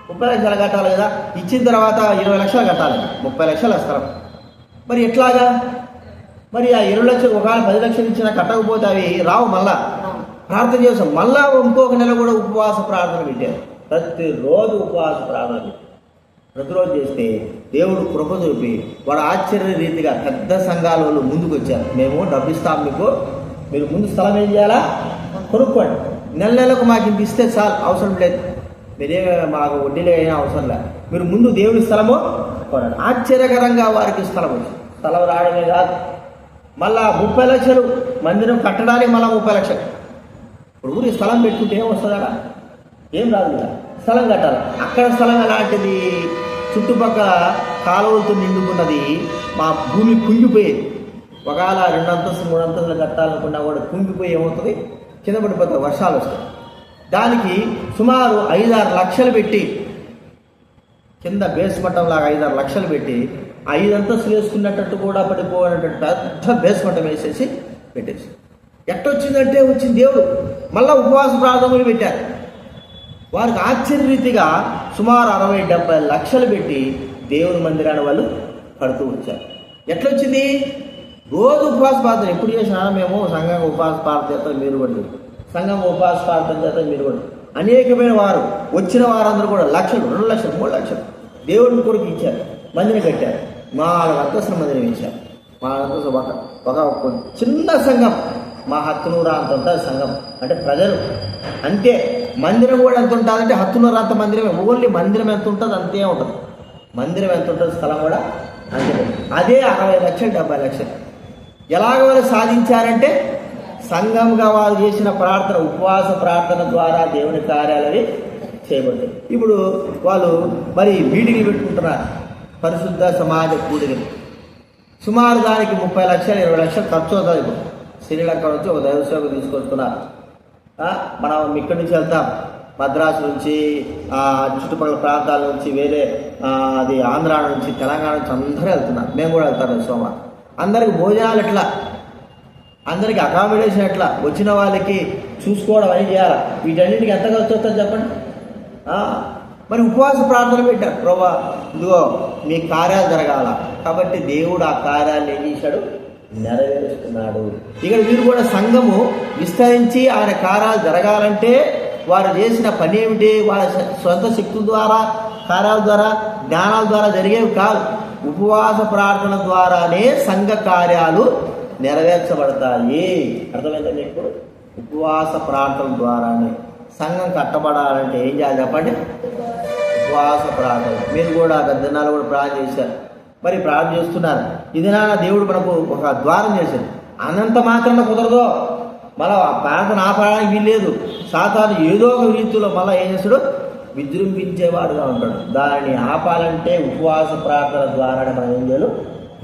30 లక్షలు కట్టాలి కదా. ఇచ్చిన తర్వాత 20 లక్షలు కట్టాలి, 30 లక్షల స్థలం. మరి ఎట్లాగా? మరి ఆ 20 లక్షలు ఒకవేళ 10 లక్షలు ఇచ్చినా కట్టకపోతే అవి రావు. మళ్ళా ప్రార్థన చేస్తాం. మళ్ళా ఇంకొక నెల కూడా ఉపవాస ప్రార్థన పెట్టారు. ప్రతిరోజు ఉపవాస ప్రార్థన పెట్టారు. ప్రతిరోజు చేస్తే దేవుడు కృప చూపి వాడు ఆశ్చర్య రీతిగా పెద్ద సంఘాల వాళ్ళు ముందుకు వచ్చారు. మేము డబ్బు ఇస్తాం మీకు, మీరు ముందు స్థలం ఏం చేయాలా, కొనుక్కోండి, నెలకు మాకు ఇంత ఇస్తే చాలు, అవసరం లేదు, మీరేమే మాకు వడ్డీలే అయినా అవసరం లేదు, మీరు ముందు దేవుడి స్థలము కొనండి. ఆశ్చర్యకరంగా వారికి స్థలం వచ్చింది. స్థలం రావడమే కాదు, మళ్ళా 30 లక్షలు మందిరం కట్టడానికి మళ్ళీ 30 లక్షలు. ఇప్పుడు ఊరి స్థలం పెట్టుకుంటే ఏం వస్తుందా? ఏం రాదు కదా. స్థలం కట్టాలి. అక్కడ స్థలం ఎలాంటిది, చుట్టుపక్కల కాలువలతో నిండుకున్నది, మా భూమి కుంగిపోయేది. ఒకవేళ 2 అంతస్తులు 3 అంతస్తులు కట్టాలనుకున్నా కూడా కుంగిపోయి ఏమవుతుంది, కింద పడిపోతే వర్షాలు వస్తాయి. దానికి సుమారు 5-6 లక్షలు పెట్టి, కింద బేస్ మట్టం లాగా 5-6 లక్షలు పెట్టి 5 అంతస్తులు వేసుకున్నట్టు కూడా పడిపోయినట్టు పెద్ద బేస్ మట్టం వేసేసి పెట్టేసి ఎట్టొచ్చిందంటే వచ్చింది దేవుడు. మళ్ళీ ఉపవాస ప్రార్థనలు పెట్టారు. వారికి ఆశ్చర్యరీతిగా సుమారు 60-70 లక్షలు పెట్టి దేవుని మందిరాన్ని వాళ్ళు కడుతూ వచ్చారు. ఎట్లొచ్చింది? రోజు ఉపవాస ప్రార్థన. ఎప్పుడు చేసినా మేము సంఘం ఉపవాస ప్రార్థన చేస్తాం, మీరు కూడా సంఘం ఉపవాస ప్రార్థన చేస్తాం, మీరు కూడా. అనేకమైన వారు వచ్చిన వారందరూ కూడా లక్షలు, 2 లక్షలు, 3 లక్షలు దేవుడిని కొరకు ఇచ్చారు. మందిరం కట్టారు. 4 అంతస్తుల మందిరం ఇచ్చారు. 4 అంతస్తులు ఒక చిన్న సంఘం, మా హత్తునూర అంత ఉంటుంది సంఘం. అంటే ప్రజలు అంతే. మందిరం కూడా ఎంత ఉంటుంది అంటే హత్తునూర అంత మందిరమే. ఓన్లీ మందిరం ఎంత ఉంటుంది అంతే ఉంటుంది. మందిరం ఎంత ఉంటుంది, స్థలం కూడా అంతే. అదే 60 లక్షలు 70 లక్షలు. ఎలాగ వాళ్ళు సాధించారంటే సంఘంగా వారు చేసిన ప్రార్థన, ఉపవాస ప్రార్థన ద్వారా దేవుని కార్యాలని చేయబడతాయి. ఇప్పుడు వాళ్ళు మరి మీటింగ్లు పెట్టుకుంటున్నారు, పరిశుద్ధ సమాజ కూడికలు. సుమారు దానికి 30 లక్షలు 20 లక్షలు ఖర్చు అవుతుంది. ఇప్పుడు శ్రీలంక నుంచి ఒక దైవసేవకు తీసుకొస్తున్నారు. మనం ఇక్కడి నుంచి వెళ్తాం, మద్రాసు నుంచి, చుట్టుపక్కల ప్రాంతాల నుంచి, వేరే అది ఆంధ్ర నుంచి, తెలంగాణ నుంచి అందరూ వెళ్తున్నారు. మేము కూడా వెళ్తాం సోమవారం. అందరికి భోజనాలు ఎట్లా, అందరికి అకామిడేషన్ ఎట్లా, వచ్చిన వాళ్ళకి చూసుకోవడం అని చేయాలి. వీటన్నిటికి ఎంత ఖర్చు వస్తుంది చెప్పండి. మరి ఉపవాస ప్రార్థన పెట్టారు. ప్రభా ఇదిగో మీ కార్యాలు జరగాల, కాబట్టి దేవుడు ఆ కార్యాలు ఏం చేశాడు, నెరవేరుస్తున్నాడు. ఇక్కడ వీరు కూడా సంఘము విస్తరించి ఆయన కార్యాలు జరగాలంటే వారు చేసిన పని ఏమిటి, వాళ్ళ సొంత శక్తుల ద్వారా, కార్యాల ద్వారా, జ్ఞానాల ద్వారా జరిగేవి కాదు. ఉపవాస ప్రార్థన ద్వారానే సంఘ కార్యాలు నెరవేర్చబడతాయి. అర్థమైందండి? ఇప్పుడు ఉపవాస ప్రార్థన ద్వారానే సంఘం కట్టబడాలంటే ఏం చేయాలి చెప్పండి? ఉపవాస ప్రార్థన. మీరు కూడా గద్దెనాలు కూడా ప్రార్థన చేశారు, మరి ప్రార్థన చేస్తున్నారు. ఇది దేవుడు మనకు ఒక ద్వారం చేశాడు. అనంత మాత్రమే కుదరదు. మళ్ళీ ఆ ప్రార్థన ఆపడానికి వీల్లేదు. సాతాను ఏదో ఒక రీతిలో మళ్ళీ ఏం చేస్తాడు, విజృంభించేవాడుగా ఉంటాడు. దాన్ని ఆపాలంటే ఉపవాస ప్రార్థన ద్వారానే మనం ఏం చేయాలి,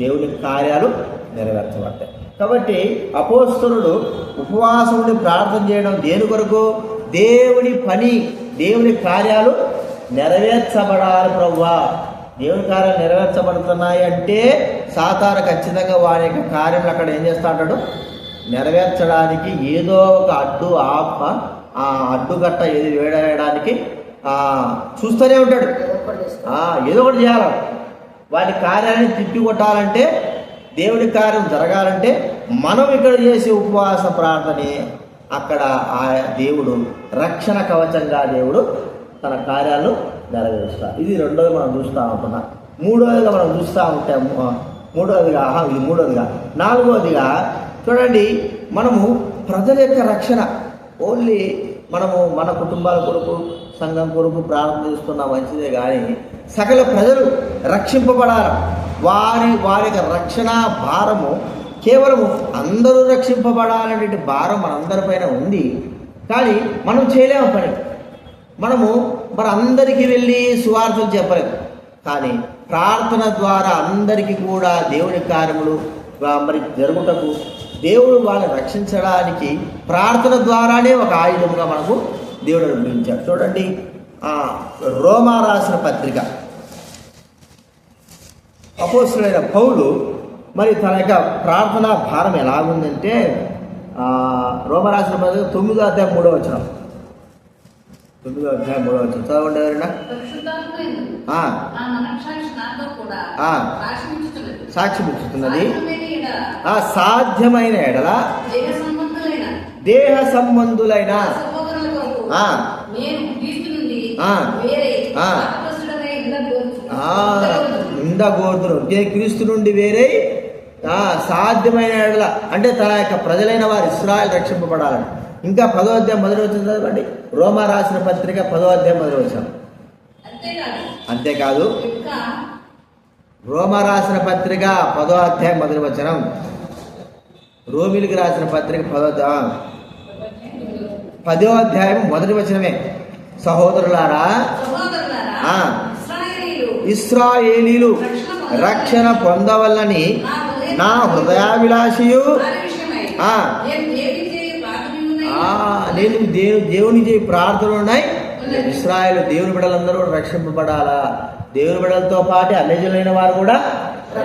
దేవుని కార్యాలు నెరవేర్చబడతాయి. కాబట్టి అపోస్తలుడు ఉపవాసం ఉండి ప్రార్థన చేయడం దేని కొరకు? దేవుని పని, దేవుని కార్యాలు నెరవేర్చబడాలి. ప్రభువా దేవుని కార్యాలు నెరవేర్చబడుతున్నాయి అంటే సాతాను ఖచ్చితంగా వారి యొక్క కార్యములు అక్కడ ఏం చేస్తా ఉంటాడు, నెరవేర్చడానికి ఏదో ఒక ఆ అడ్డుగట్ట ఏది వేయడానికి చూస్తూనే ఉంటాడు. ఏదో ఒకటి చేయాలి. వాటి కార్యాన్ని తిప్పికొట్టాలంటే, దేవుడి కార్యం జరగాలంటే మనం ఇక్కడ చేసే ఉపవాస ప్రార్థనే అక్కడ ఆ దేవుడు రక్షణ కవచంగా దేవుడు తన కార్యాలను నెరవేరుస్తారు. ఇది రెండోది మనం చూస్తూ ఉంటున్నాం. మూడోదిగా మనం చూస్తూ ఉంటాము. మూడోదిగా నాలుగోదిగా చూడండి, మనము ప్రజల యొక్క రక్షణ ఓన్లీ మనము మన కుటుంబాల కొరకు, సంఘం కొరకు ప్రార్థన చేస్తున్నా మంచిదే, కానీ సకల ప్రజలు రక్షింపబడాలి. వారి యొక్క రక్షణ భారము కేవలము అందరూ రక్షింపబడాలనే భారం మనందరిపైన ఉంది. కానీ మనం చేయలేము పని. మనము మరి అందరికీ వెళ్ళి సువార్తలు చెప్పలేము. కానీ ప్రార్థన ద్వారా అందరికీ కూడా దేవుని కార్యములు మరి జరుగుటకు దేవుడు వాళ్ళని రక్షించడానికి ప్రార్థన ద్వారానే ఒక ఆయుధముగా మనకు దేవుడు అనుగ్రహించాడు. చూడండి, రోమా రాసిన పత్రిక అపోస్తలుడైన పౌలు మరి తన యొక్క ప్రార్థనా భారం ఎలాగుందంటే రోమా రాసిన పత్రిక 9వ అధ్యాయం 3వ వచనం. 9వ అధ్యాయం 3వ వచనం చదవండి ఎవరైనా. సాక్ష్యం ఇచ్చుతున్నది సాధ్యమైన ఎడల దేహ సంబంధులైన ఉండగోరుదురు. క్రీస్తు నుండి వేరే సాధ్యమైన ఎడల అంటే తన యొక్క ప్రజలైన వారు ఇశ్రాయేలు రక్షింపబడాలని. ఇంకా 10వ అధ్యాయం 1వ వచనం చదవండి. రోమా రాసిన పత్రిక 10వ అధ్యాయం 1వ వచనం. అంతేకాదు రోమా రాసిన పత్రిక 10వ అధ్యాయం 1వ వచనం. రోమిలికి రాసిన పత్రిక 10వ అధ్యాయం 1వ వచనమే. సహోదరులారా, ఇశ్రాయేలీలు రక్షణ పొందవల్లని నా హృదయాభిలాషయు నేను దేవుని చేయి ప్రార్థనలు ఉన్నాయి. ఇశ్రాయేలు దేవుని బిడ్డలందరూ కూడా రక్షింపబడాలా. దేవుని బిడ్డలతో పాటు అన్యజనులైన వారు కూడా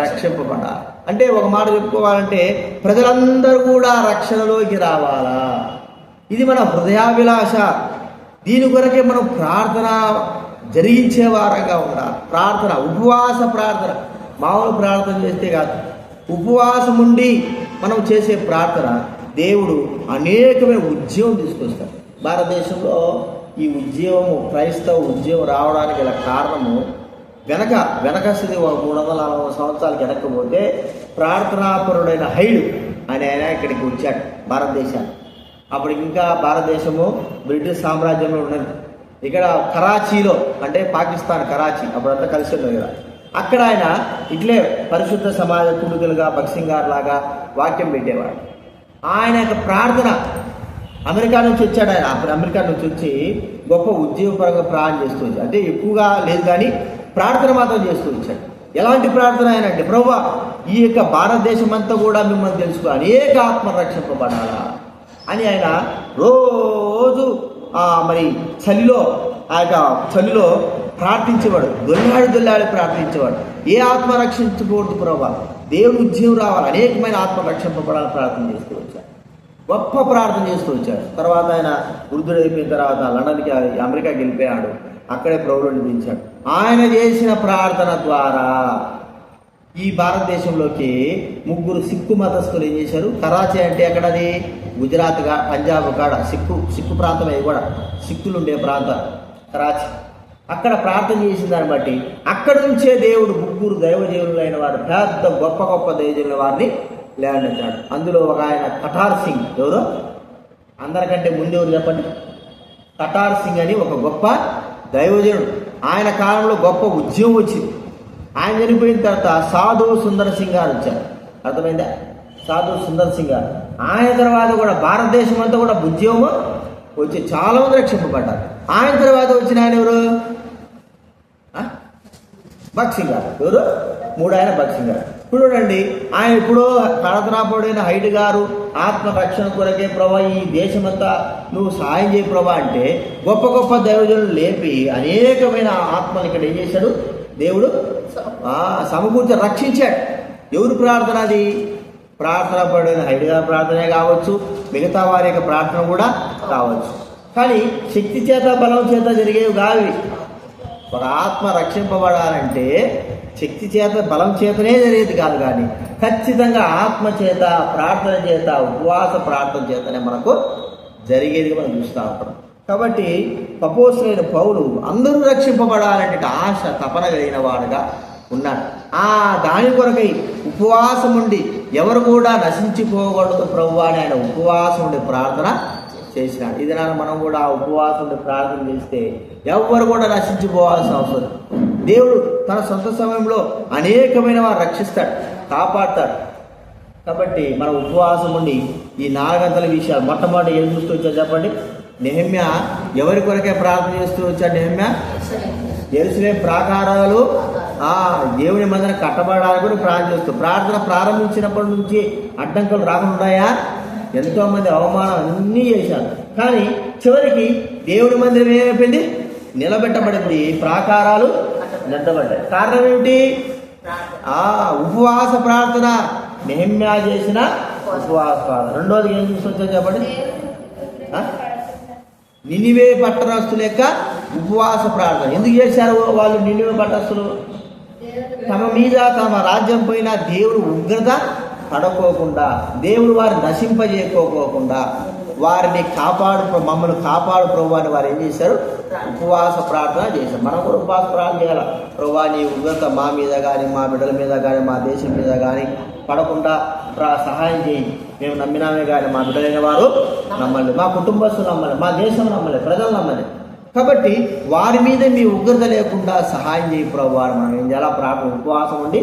రక్షింపబడాలి. అంటే ఒక మాట చెప్పుకోవాలంటే ప్రజలందరూ కూడా రక్షణలోకి రావాలా. ఇది మన హృదయాభిలాష. దీని కొరకే మనం ప్రార్థన జరిగించే వారంగా ఉండాలి. ప్రార్థన, ఉపవాస ప్రార్థన, మామూలు ప్రార్థన చేస్తే కాదు. ఉపవాసం ఉండి మనం చేసే ప్రార్థన దేవుడు అనేకమైన ఉద్యమం తీసుకొస్తాడు. భారతదేశంలో ఈ ఉద్యమము, క్రైస్తవ ఉద్యమం రావడానికి గల కారణము వెనకస్తుంది 340 సంవత్సరాలు వెనక్కపోతే ప్రార్థనాపరుడైన హైడు ఆయన ఇక్కడికి వచ్చాడు భారతదేశానికి. అప్పుడు ఇంకా భారతదేశము బ్రిటిష్ సామ్రాజ్యంలో ఉన్నది. ఇక్కడ కరాచీలో, అంటే పాకిస్తాన్ కరాచీ, అప్పుడంతా కలిసి ఉన్నది కదా. అక్కడ ఆయన ఇట్లే పరిశుద్ధ సమాజ కుడుకులుగా బక్సింగార్ లాగా వాక్యం పెట్టేవాడు. ఆయన యొక్క ప్రార్థన అమెరికా నుంచి వచ్చాడు. ఆయన అప్పుడు అమెరికా నుంచి వచ్చి గొప్ప ఉద్యోగపరంగా ప్రార్థన చేస్తూ వచ్చాడు. అంటే ఎక్కువగా లేదు కానీ ప్రార్థన మాత్రం చేస్తూ వచ్చాడు. ఎలాంటి ప్రార్థన ఆయన అంటే, ప్రభువా ఈ యొక్క భారతదేశం అంతా కూడా మిమ్మల్ని తెలుసుకో, అనేక ఆత్మ రక్షింపబడాలా అని ఆయన రోజు మరి చలిలో ప్రార్థించేవాడు. దొల్లాడి ప్రార్థించేవాడు. ఏ ఆత్మ రక్షించకూడదు ప్రభువా, దేవుని ఉద్యమం రావాలి, అనేకమైన ఆత్మ రక్షింపబడాలని ప్రార్థన చేస్తూ వచ్చాడు. గొప్ప ప్రార్థన చేస్తూ వచ్చాడు. తర్వాత ఆయన వృద్ధుడైపోయిన తర్వాత లండన్కి, అమెరికాకి వెళ్ళిపోయాడు. అక్కడే ప్రభువుని దించాడు. ఆయన చేసిన ప్రార్థన ద్వారా ఈ భారతదేశంలోకి 3 సిక్కు మతస్థులు ఏం చేశారు. కరాచీ అంటే ఎక్కడది, గుజరాత్ పంజాబ్ కాడ సిక్కు ప్రాంతం. అది కూడా సిక్కులు ఉండే ప్రాంతం కరాచీ. అక్కడ ప్రార్థన చేసిన దాన్ని బట్టి అక్కడి నుంచే దేవుడు 3 దైవజనులైన వారు, పెద్ద గొప్ప దైవజనుల వారిని లేవనెత్తాడు. అందులో ఒక ఆయన కటార్ సింగ్. ఎవరు అందరికంటే ముందెవరు చెప్పండి? కటార్ సింగ్ అని ఒక గొప్ప దైవజనుడు. ఆయన కాలంలో గొప్ప ఉద్యమం వచ్చింది. ఆయన చనిపోయిన తర్వాత సాధు సుందర్ సింగ్ గారు వచ్చారు. అర్థమైందా? సాధు సుందర్ సింగ్ గారు. ఆయన తర్వాత కూడా భారతదేశం అంతా కూడా ఉద్యమం వచ్చి చాలా మంది రక్షింపబడ్డారు. ఆయన తర్వాత వచ్చిన ఆయన ఎవరు? భక్సింగ్ గారు. ఎవరు? 3 ఆయన భక్సింగ్ గారు. ఇప్పుడు చూడండి, ఆయన ఇప్పుడు ప్రార్థనాపరుడైన హైడ్ గారు ఆత్మ రక్షణ కొరకే ప్రభా ఈ దేశమంతా నువ్వు సాయం చేయి ప్రభా అంటే గొప్ప దైవజనులు లేపి అనేకమైన ఆత్మలు ఇక్కడ ఏం చేశాడు దేవుడు సమకూర్చి రక్షించాడు. ఎవరు ప్రార్థన? అది ప్రార్థనాపరుడైన హైడ్ గారి ప్రార్థనే కావచ్చు, మిగతా వారి యొక్క ప్రార్థన కూడా కావచ్చు. కానీ శక్తి చేత బలం చేత జరిగేవి కావి. ఒక ఆత్మ రక్షింపబడాలంటే శక్తి చేత బలం చేతనే జరిగేది కాదు, కానీ ఖచ్చితంగా ఆత్మ చేత, ప్రార్థన చేత, ఉపవాస ప్రార్థన చేతనే మనకు జరిగేది మనం చూస్తూ ఉంటాం. కాబట్టి అపోస్తలుడైన పౌలు అందరూ రక్షింపబడాలంటే ఆశ, తపన కలిగిన వాడుగా ఉన్నాడు. దాని కొరకై ఉపవాసం ఉండి ఎవరు కూడా నశించిపోకూడదు ప్రభువా అని ఆయన ఉపవాసం ఉండి ప్రార్థన చేసినాడు. ఇది మనం కూడా ఉపవాసం ఉండి ప్రార్థన చేస్తే ఎవరు కూడా నశించిపోవాల్సిన అవసరం. దేవుడు తన సొంత సమయంలో అనేకమైన వారు రక్షిస్తాడు, కాపాడతాడు. కాబట్టి మన ఉపవాసం ఉండి ఈ 4 గంటల విషయాలు మొట్టమొదటి ఏం చూస్తూ వచ్చారు చెప్పండి? నెహెమ్యా ఎవరి కొరకే ప్రార్థన చేస్తూ వచ్చాడు? నెహెమ్యా యెరూషలేము ప్రాకారాలు దేవుని మందిరం కట్టబడడానికి కూడా ప్రార్థన చేస్తూ, ప్రార్థన ప్రారంభించినప్పటి నుంచి అడ్డంకులు రాకుండా ఎంతో మంది అవమానం అన్నీ చేశారు. కానీ చివరికి దేవుని మందిరం ఏమైపోయింది? నిలబెట్టబడింది, ప్రాకారాలు నెట్టబడ్డాయి. కారణం ఏమిటి? ఉపవాస ప్రార్థన. నెహెమ్యా చేసిన ఉపవాస ప్రార్థన. రెండోది ఏం చూసొచ్చా చెప్పండి? నినివే పట్టణస్తుల యొక్క ఉపవాస ప్రార్థన. ఎందుకు చేశారు వాళ్ళు? నినివే పట్టణస్తులు తమ మీద తమ రాజ్యం పైన దేవుడు ఉగ్రత పడుకోకుండా, దేవుడు వారిని నశింపజేయకోకుండా, వారిని మమ్మల్ని కాపాడు ప్రభు అని వారు ఏం చేశారు? ఉపవాస ప్రార్థన చేశారు. మనం కూడా ఉపవాస ప్రార్థన చేయాలి. ప్రభు నీ ఉగ్రత మా మీద కానీ, మా బిడ్డల మీద కానీ, మా దేశం మీద కానీ పడకుండా సహాయం చేయి. మేము నమ్మినామే కానీ మా బిడ్డలైన వారు నమ్మల్ని, మా కుటుంబస్తులు నమ్మల్ని, మా దేశం నమ్మలే, ప్రజలు నమ్మలే. కాబట్టి వారి మీద మీ ఉగ్రత లేకుండా సహాయం చేయి ప్రభు అని మనం ఏం చేయాలి? ప్రార్థన, ఉపవాసం ఉండి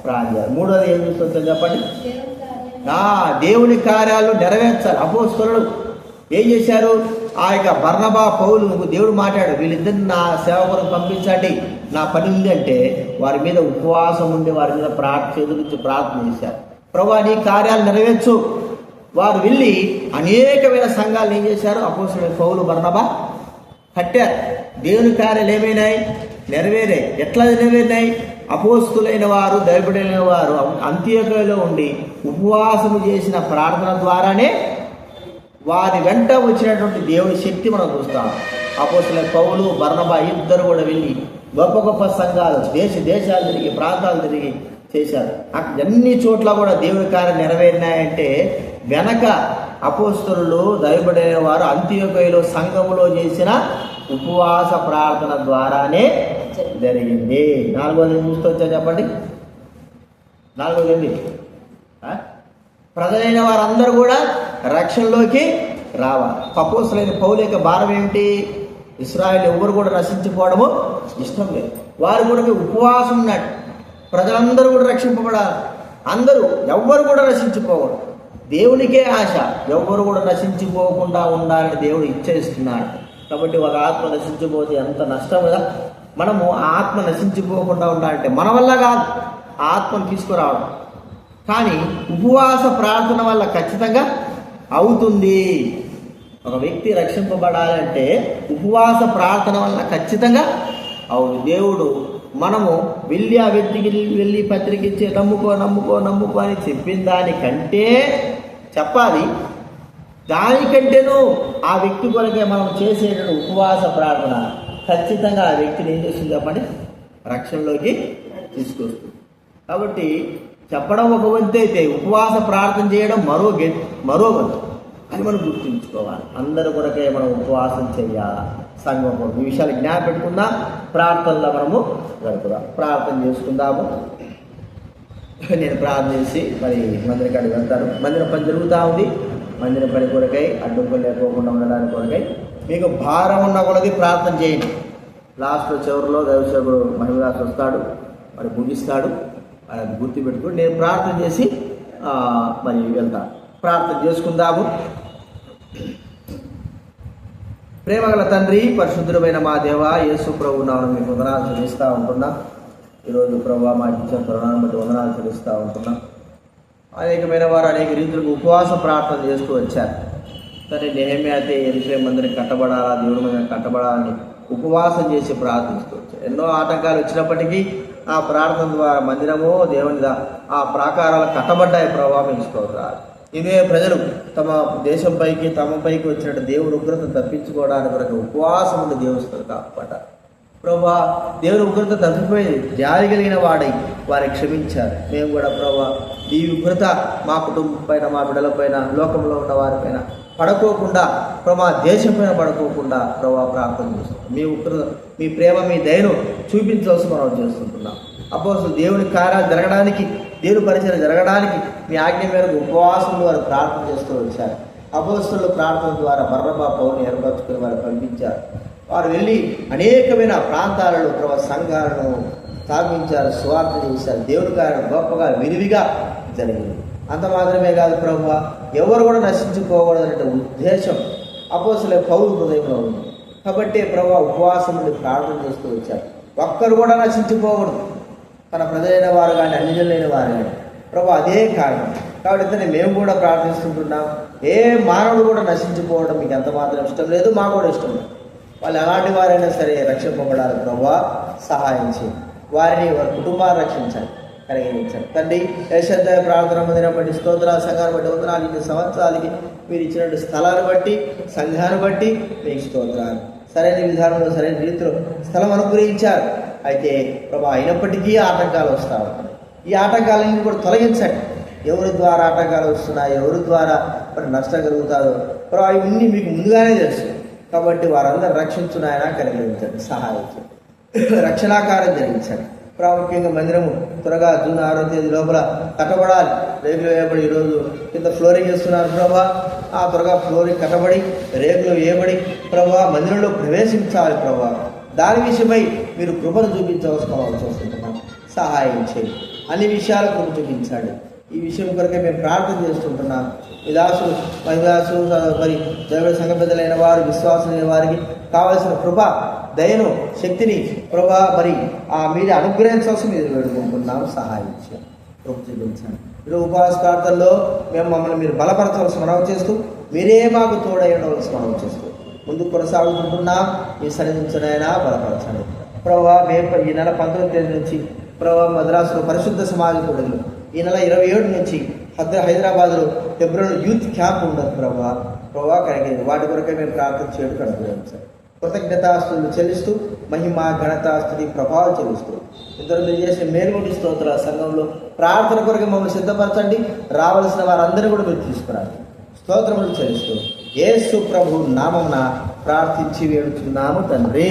ప్రార్థన చేయాలి. మూడోది ఏం చూస్తుందో చెప్పండి? దేవుని కార్యాలు నెరవేర్చాలి. అపోస్తలులు ఏం చేశారు? ఆ యొక్క బర్నబా, పౌలు దేవుడు మాట్లాడు, వీళ్ళిద్దరిని నా సేవ కొరకు పంపించండి, నా పని ఉంది అంటే వారి మీద ఉపవాసం ఉండి వారి మీద చేతులకి ప్రార్థన చేశారు. ప్రభువా నీ కార్యాలు నెరవేర్చు. వారు వెళ్ళి అనేకమైన సంఘాలు ఏం చేశారు? అపోస్తలులు పౌలు, బర్నబా కట్టారు. దేవుని కార్యాలు ఏమైనాయి? నెరవేరాయి. ఎట్లా నెరవేరినాయి? అపోస్తులైన వారు, దైవజనులైన వారు అంత్యోక్యలో ఉండి ఉపవాసము చేసిన ప్రార్థన ద్వారానే వారి వెంట వచ్చినటువంటి దేవుని శక్తి మనం చూస్తాం. అపోస్తులైన పౌలు, బర్నబా ఇద్దరు కూడా వెళ్ళి గొప్ప గొప్ప సంఘాలు దేశాలు తిరిగి, ప్రాంతాలు తిరిగి చేశారు. అన్ని చోట్ల కూడా దేవుని కార్యం నెరవేరినాయంటే వెనక అపోస్తలులు, దైవజనులైన వారు అంత్యోక్యలో సంఘములో చేసిన ఉపవాస ప్రార్థన ద్వారానే జరిగింది. 4వది చూస్తూ చెప్పండి? 4వది ఏంటి? ప్రజలైన వారందరూ కూడా రక్షణలోకి రావాలి. అపోస్తలులైన పౌలు యొక్క భారం ఏమిటి? ఇశ్రాయేలు ఎవరు కూడా నశించిపోవడము ఇష్టం లేదు. వారు కూడా ఉపవాసం ఉన్నాడు. ప్రజలందరూ కూడా రక్షింపబడాలి. అందరూ ఎవ్వరు కూడా నశించిపోకూడదు. దేవునికే ఆశ, ఎవ్వరు కూడా నశించిపోకుండా ఉండాలని దేవుడు ఇచ్చేస్తున్నాడు. కాబట్టి ఒక ఆత్మ నశించిపోతే ఎంత నష్టం కదా. మనము ఆత్మ నశించిపోకుండా ఉండాలంటే మన వల్ల కాదు, ఆత్మను తీసుకురావడం. కానీ ఉపవాస ప్రార్థన వల్ల ఖచ్చితంగా అవుతుంది. ఒక వ్యక్తి రక్షింపబడాలంటే ఉపవాస ప్రార్థన వల్ల ఖచ్చితంగా అవును. దేవుడు మనము వెళ్ళి ఆ వ్యక్తికి వెళ్ళి పత్రిక ఇచ్చే నమ్ముకో అని చెప్పిన దానికంటే చెప్పాలి. దానికంటేనూ ఆ వ్యక్తి కొరకే మనం చేసేటువంటి ఉపవాస ప్రార్థన ఖచ్చితంగా ఆ వ్యక్తిని ఏం చేస్తుంది చెప్పండి? రక్షణలోకి తీసుకొస్తుంది. కాబట్టి చెప్పడం ఒక వంతు అయితే ఉపవాస ప్రార్థన చేయడం మరో వంతు. అది మనం గుర్తుంచుకోవాలి. అందరి కొరకే మనం ఉపవాసం చేయాలి. సంఘం కొరకు ఈ విషయాలు జ్ఞాపకం ప్రార్థనలో మనము గడుపుదాం. ప్రార్థన చేసుకుందాము. నేను ప్రార్థన చేసి మరి మందిరం కాడికి వెళ్తాను. మందిరం పని జరుగుతూ ఉంది. మందిరం పని కొరకై అడ్డంకులు లేకోకుండా ఉండడానికి కొరకై మీకు భారం ఉన్న కొలది ప్రార్థన చేయండి. లాస్ట్లో చివరిలో దైవసేవకుడు మహిళాస్ వస్తాడు, మరి ముగిస్తాడు. అది గుర్తుపెట్టుకుని నేను ప్రార్థన చేసి మరి వెళ్తాను. ప్రార్థన చేసుకుందాము. ప్రేమగల తండ్రి, పరిశుద్ధుడమైన మా దేవ, యేసు ప్రభు నామమున మీకు వందనాలు చెల్లిస్తూ ఉంటున్నా. ఈరోజు ప్రభు మా ఇచ్చిన కరుణను బట్టి వందనాలు చెల్లిస్తూ ఉంటున్నా. అనేకమైన వారు అనేక రీతులకు ఉపవాస ప్రార్థన చేస్తూ వచ్చారు. కానీ నెహెమ్యా అయితే యెరూషలేము మందిరం కట్టబడాలా, దేవుడి మందిరం కట్టబడాలని ఉపవాసం చేసి ప్రార్థిస్తూ వచ్చారు. ఎన్నో ఆటంకాలు వచ్చినప్పటికీ ఆ ప్రార్థన ద్వారా మందిరము దేవుని ఆ ప్రాకారాలు కట్టబడ్డాయి. ప్రభావం స్తోత్రాలు. ఇదే ప్రజలు తమ దేశంపైకి తమపైకి వచ్చినట్టు దేవుడు ఉగ్రత తప్పించుకోవడానికి కొరకు ఉపవాసం ఉండి దేవుడు కాపాడారు. ప్రభా దేవుని ఉగ్రత తప్పిపోయింది, జారి కలిగిన వాడై వారిని క్షమించారు. మేము కూడా ప్రభా ఈ ఉగ్రత మా కుటుంబం పైన, మా బిడ్డల పైన, లోకంలో ఉన్న వారిపైన పడుకోకుండా, ప్రభా దేశం పైన పడుకోకుండా ప్రభా ప్రార్థన చేస్తాం. మీ ఉగ్రత, మీ ప్రేమ, మీ దయను చూపించవలసి మనం చేస్తుంటున్నాం. అపోస్తలులు దేవుని కార్యాలు జరగడానికి, దేవుని పరిచయం జరగడానికి మీ ఆజ్ఞ మేరకు ఉపవాసంలో వారు ప్రార్థన చేస్తూ వచ్చారు. అపోస్తలుల ప్రార్థన ద్వారా బర్నబా, పౌలుని ఏర్పరచుకుని వారు పంపించారు. వారు వెళ్ళి అనేకమైన ప్రాంతాలలో ప్రభు సంఘాలను స్థాపించారు, సువార్త చేశారు. దేవుని కార్యం గొప్పగా విరివిగా జరిగింది. అంత మాత్రమే కాదు ప్రభు, ఎవరు కూడా నశించుకోకూడదనే ఉద్దేశం అపోస్తలుల పౌలు హృదయంలో ఉంది. కాబట్టి ప్రభు ఉపవాసం నుండి ప్రార్థన చేస్తూ వచ్చారు. ఒక్కరు కూడా నశించుకోకూడదు, తన ప్రజలైన వారు కానీ అన్యజనులైన వారు కానీ. ప్రభు అదే కారణం. కాబట్టి మేము కూడా ప్రార్థిస్తుంటున్నాం. ఏ మానవుడు కూడా నశించుకోవడం మీకు ఎంత మాత్రం ఇష్టం లేదు, మాకు కూడా ఇష్టం లేదు. వాళ్ళు ఎలాంటి వారైనా సరే రక్షణ పొందడానికి ప్రభు సహాయం చేయండి. వారిని వారి కుటుంబాన్ని రక్షించాలి, కలిగించాలి. తండ్రి యశంత ప్రార్థన మందిరం బట్టి స్తోత్రాలు, సంఘాన్ని బట్టి వందనాలు. ఇన్ని సంవత్సరాలకి మీరు ఇచ్చినటువంటి స్థలాన్ని బట్టి, సంఘాన్ని బట్టి మీకు స్తోత్రాలు. సరైన విధానంలో సరైన రీతిలో స్థలం అనుగ్రహించారు. అయితే ప్రభా అయినప్పటికీ ఆటంకాలు వస్తూ ఉంటాయి. ఈ ఆటంకాలన్నీ కూడా తొలగించండి. ఎవరి ద్వారా ఆటంకాలు వస్తున్నాయి, ఎవరి ద్వారా మరి నష్టం కలుగుతాదో ప్రభా ఇవన్నీ మీకు ముందుగానే తెలుసు. కాబట్టి వారందరూ రక్షించున్నాయన కలిగించండి, సహాయం చేయండి, రక్షణాకారం జరిగించండి. ప్రాముఖ్యంగా మందిరము త్వరగా జూన్ 6వ తేదీ లోపల కట్టబడాలి. రేకులు వేయబడి ఈరోజు కింద ఫ్లోరింగ్ చేస్తున్నారు ప్రభా. ఆ త్వరగా ఫ్లోరింగ్ కట్టబడి రేకులు వేయబడి ప్రభా మందిరంలో ప్రవేశించాలి ప్రభా. దాని విషయమై మీరు కృపను చూపించవలసిన సహాయం చేయండి. అన్ని విషయాలు కృప చూపించాలి. ఈ విషయం కొరకే మేము ప్రార్థన చేస్తుంటున్నాం. విలాసులు మహిళాసు మరి జగడ సంఘ పెద్దలైన వారు, విశ్వాసులైన వారికి కావలసిన కృప, దయను, శక్తిని ప్రభా మరి మీరు అనుగ్రహించవలసి మీరు వేడుకుంటున్నాం. సహాయం చేయండి, కృప చూపించండి. మీరు ఉపవాస ప్రార్థనలో మమ్మల్ని మీరు బలపరచవలసి మనవి చేస్తూ, మీరే మాకు తోడై ఉండవలసి మనవి చేస్తూ ముందుకు కొనసాగుతుంటున్నాం. మీ సన్నిధించనైనా బలపరచండి ప్రభా. మేము ఈ నెల 19వ తేదీ నుంచి ప్రభా మద్రాసులో పరిశుద్ధ సమాజ కూడలు, ఈ నెల 27 నుంచి హైదరాబాద్లో ఫిబ్రవరి యూత్ క్యాంప్ ఉండదు ప్రభా కలిగింది. వాటి కొరకే మేము ప్రార్థన చేయడం కనుగొంచాం. కృతజ్ఞతాస్తులు చెల్లిస్తూ మహిమ ఘనతాస్తుని ప్రభావం చెల్లిస్తూ ఇద్దరు మీరు చేసిన మేలుగొండి స్తోత్ర సంఘంలో ప్రార్థన కొరకు మమ్మల్ని సిద్ధపరచండి. రావాల్సిన వారందరూ కూడా మీరు తీసుకురండి. స్తోత్రములు చెల్లిస్తూ యేసు ప్రభు నామమున ప్రార్థించి వేడుచున్నాము తండ్రి.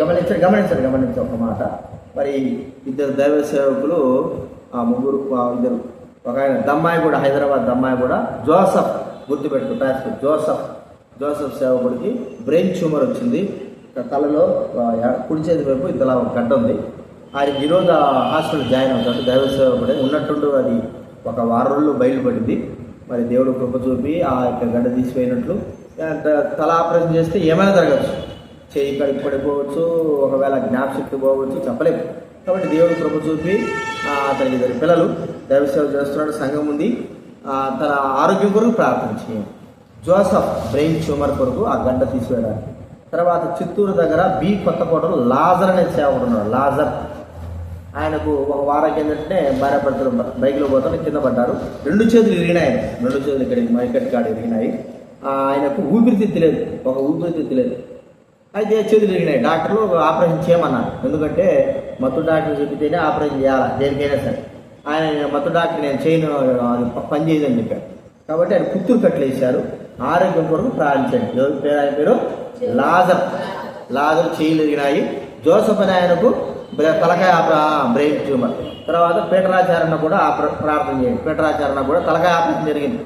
గమనించండి ఒక మాట. మరి ఇద్దరు దైవ సేవకులు, ఆ ముగ్గురు ఇద్దరు, ఒక ఆయన దమ్మాయి కూడా, హైదరాబాద్ దమ్మాయి కూడా జోసఫ్, గుర్తుపెట్టుకుంటారు జోసఫ్ సేవకుడికి బ్రెయిన్ ట్యూమర్ వచ్చింది. తలలో కుడి చేతి వైపు ఇంతలా ఒక గడ్డ ఉంది. ఆయన ఈరోజు హాస్పిటల్ జాయిన్ అవుతాడు. దైవ సేవకుడే ఉన్నట్టుండి అది ఒక వారం రోజుల్లో బయలుపడింది. మరి దేవుడు కృప చూపి ఆ యొక్క గడ్డ తీసిపోయినట్లు. తల ఆపరేషన్ చేస్తే ఏమైనా జరగచ్చు, చేయి కడిగి పడిపోవచ్చు, ఒకవేళ జ్ఞాపశక్తి పోవచ్చు, చెప్పలేము. కాబట్టి దేవుడు కృప చూపి అతనికి ఇద్దరు పిల్లలు దైవ సేవ చేస్తున్నాడు, సంఘం ఉంది. తన ఆరోగ్యం కొరకు ప్రార్థన చేయండి. జోసఫ్ బ్రెయిన్ ట్యూమర్ కొరకు ఆ గడ్డ తీసివేయడానికి. తర్వాత చిత్తూరు దగ్గర కొత్తకోటలో లాజర్ అనే సేవకుడు ఉన్నాడు. లాజర్ ఆయనకు ఒక వారం కిందటే భార్య భర్తలు బైక్లో పోతాను కింద పడ్డారు. 2 చేతులు ఇరిగినాయి. 2 చేతులు ఇక్కడికి మైకట్ కాడ ఇరిగినాయి. ఆయనకు ఊపిరితిత్తు లేదు. అయితే చేతులు ఇరిగినాయి. డాక్టర్లు ఆపరేషన్ చేయమన్నారు. ఎందుకంటే మత్తు డాక్టర్ చెబితేనే ఆపరేషన్ చేయాలి దేనికైనా సరే. ఆయన మత్తు డాక్టర్ నేను చేయను, అది పని చేయదని చెప్పాడు. కాబట్టి ఆయన పుత్తూరు కట్లేశారు. ఆరోగ్యం కొరకు ప్రార్థించండి. ఎవరి ఆయన పేరు లాజర్ చేతులు ఇరిగినాయి. జోసఫ్ అని ఆయనకు తలకాయ బ్రెయిన్ ట్యూమర్. తర్వాత పీటరాచారణ కూడా ప్రార్థన చేయండి. పీటరాచారణ కూడా తలకాయ ఆపరేషన్ జరిగింది.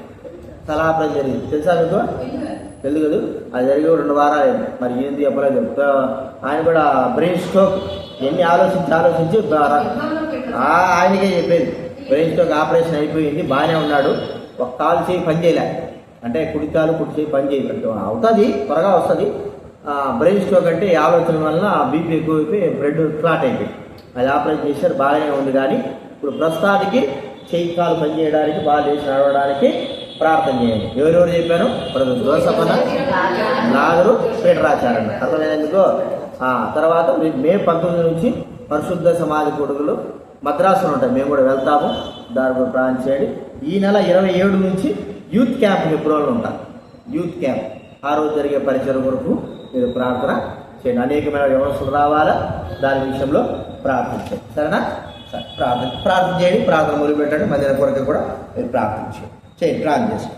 తల ఆపరేషన్ జరిగింది, తెలుసా మీకు? తెలుసు కదా. అది జరిగి 2 వారాలు. మరి ఏంది చెప్పలేదు. ఆయన కూడా బ్రెయిన్ స్ట్రోక్. ఎన్ని ఆలోచించి ఆయనకే చెప్పేది. బ్రెయిన్ స్ట్రోక్ ఆపరేషన్ అయిపోయింది, బాగానే ఉన్నాడు. ఒక కాలు చేయి పని చేయలే, అంటే కుడి చేయి పని చేయలేదు. అవుతుంది, త్వరగా వస్తుంది. బ్రెయిన్ స్ట్రోక్ అంటే ఆలోచన వలన బీపీ ఎక్కువైపోయి బ్లడ్ క్లాట్ అయిపోయింది. అది ఆపరేషన్ చేశారు, బాగానే ఉంది. కానీ ఇప్పుడు ప్రస్తుతానికి చెయ్యి కాలు పని చేయడానికి, బాగా లేచి నడవడానికి ప్రార్థన చేయండి. ఎవరెవరు చెప్పాను? జోసఫ్ అన్న, లాజరు, పీటరాచారణ. అర్థమైనందుకో. తర్వాత మే 19 నుంచి పరిశుద్ధ సమాజ కొడుకులు మద్రాసులో ఉంటాయి. మేము కూడా వెళ్తాము, దాని కూడా ప్రార్థన చేయండి. ఈ నెల 27 నుంచి యూత్ క్యాంప్ ఫిబ్రవరిలో ఉంటాం. యూత్ క్యాంప్ ఆ రోజు జరిగే పరిచయం కొరకు మీరు ప్రార్థన చేయండి. అనేకమైన వ్యవస్థలు రావాలా, దాని విషయంలో ప్రార్థించండి. సరేనా? సరే, ప్రార్థన చేయండి. ప్రార్థన మొదలు పెట్టండి. మధ్యాహ్నం కొరకు కూడా మీరు ప్రార్థన చేయండి. ప్రార్థన చేసి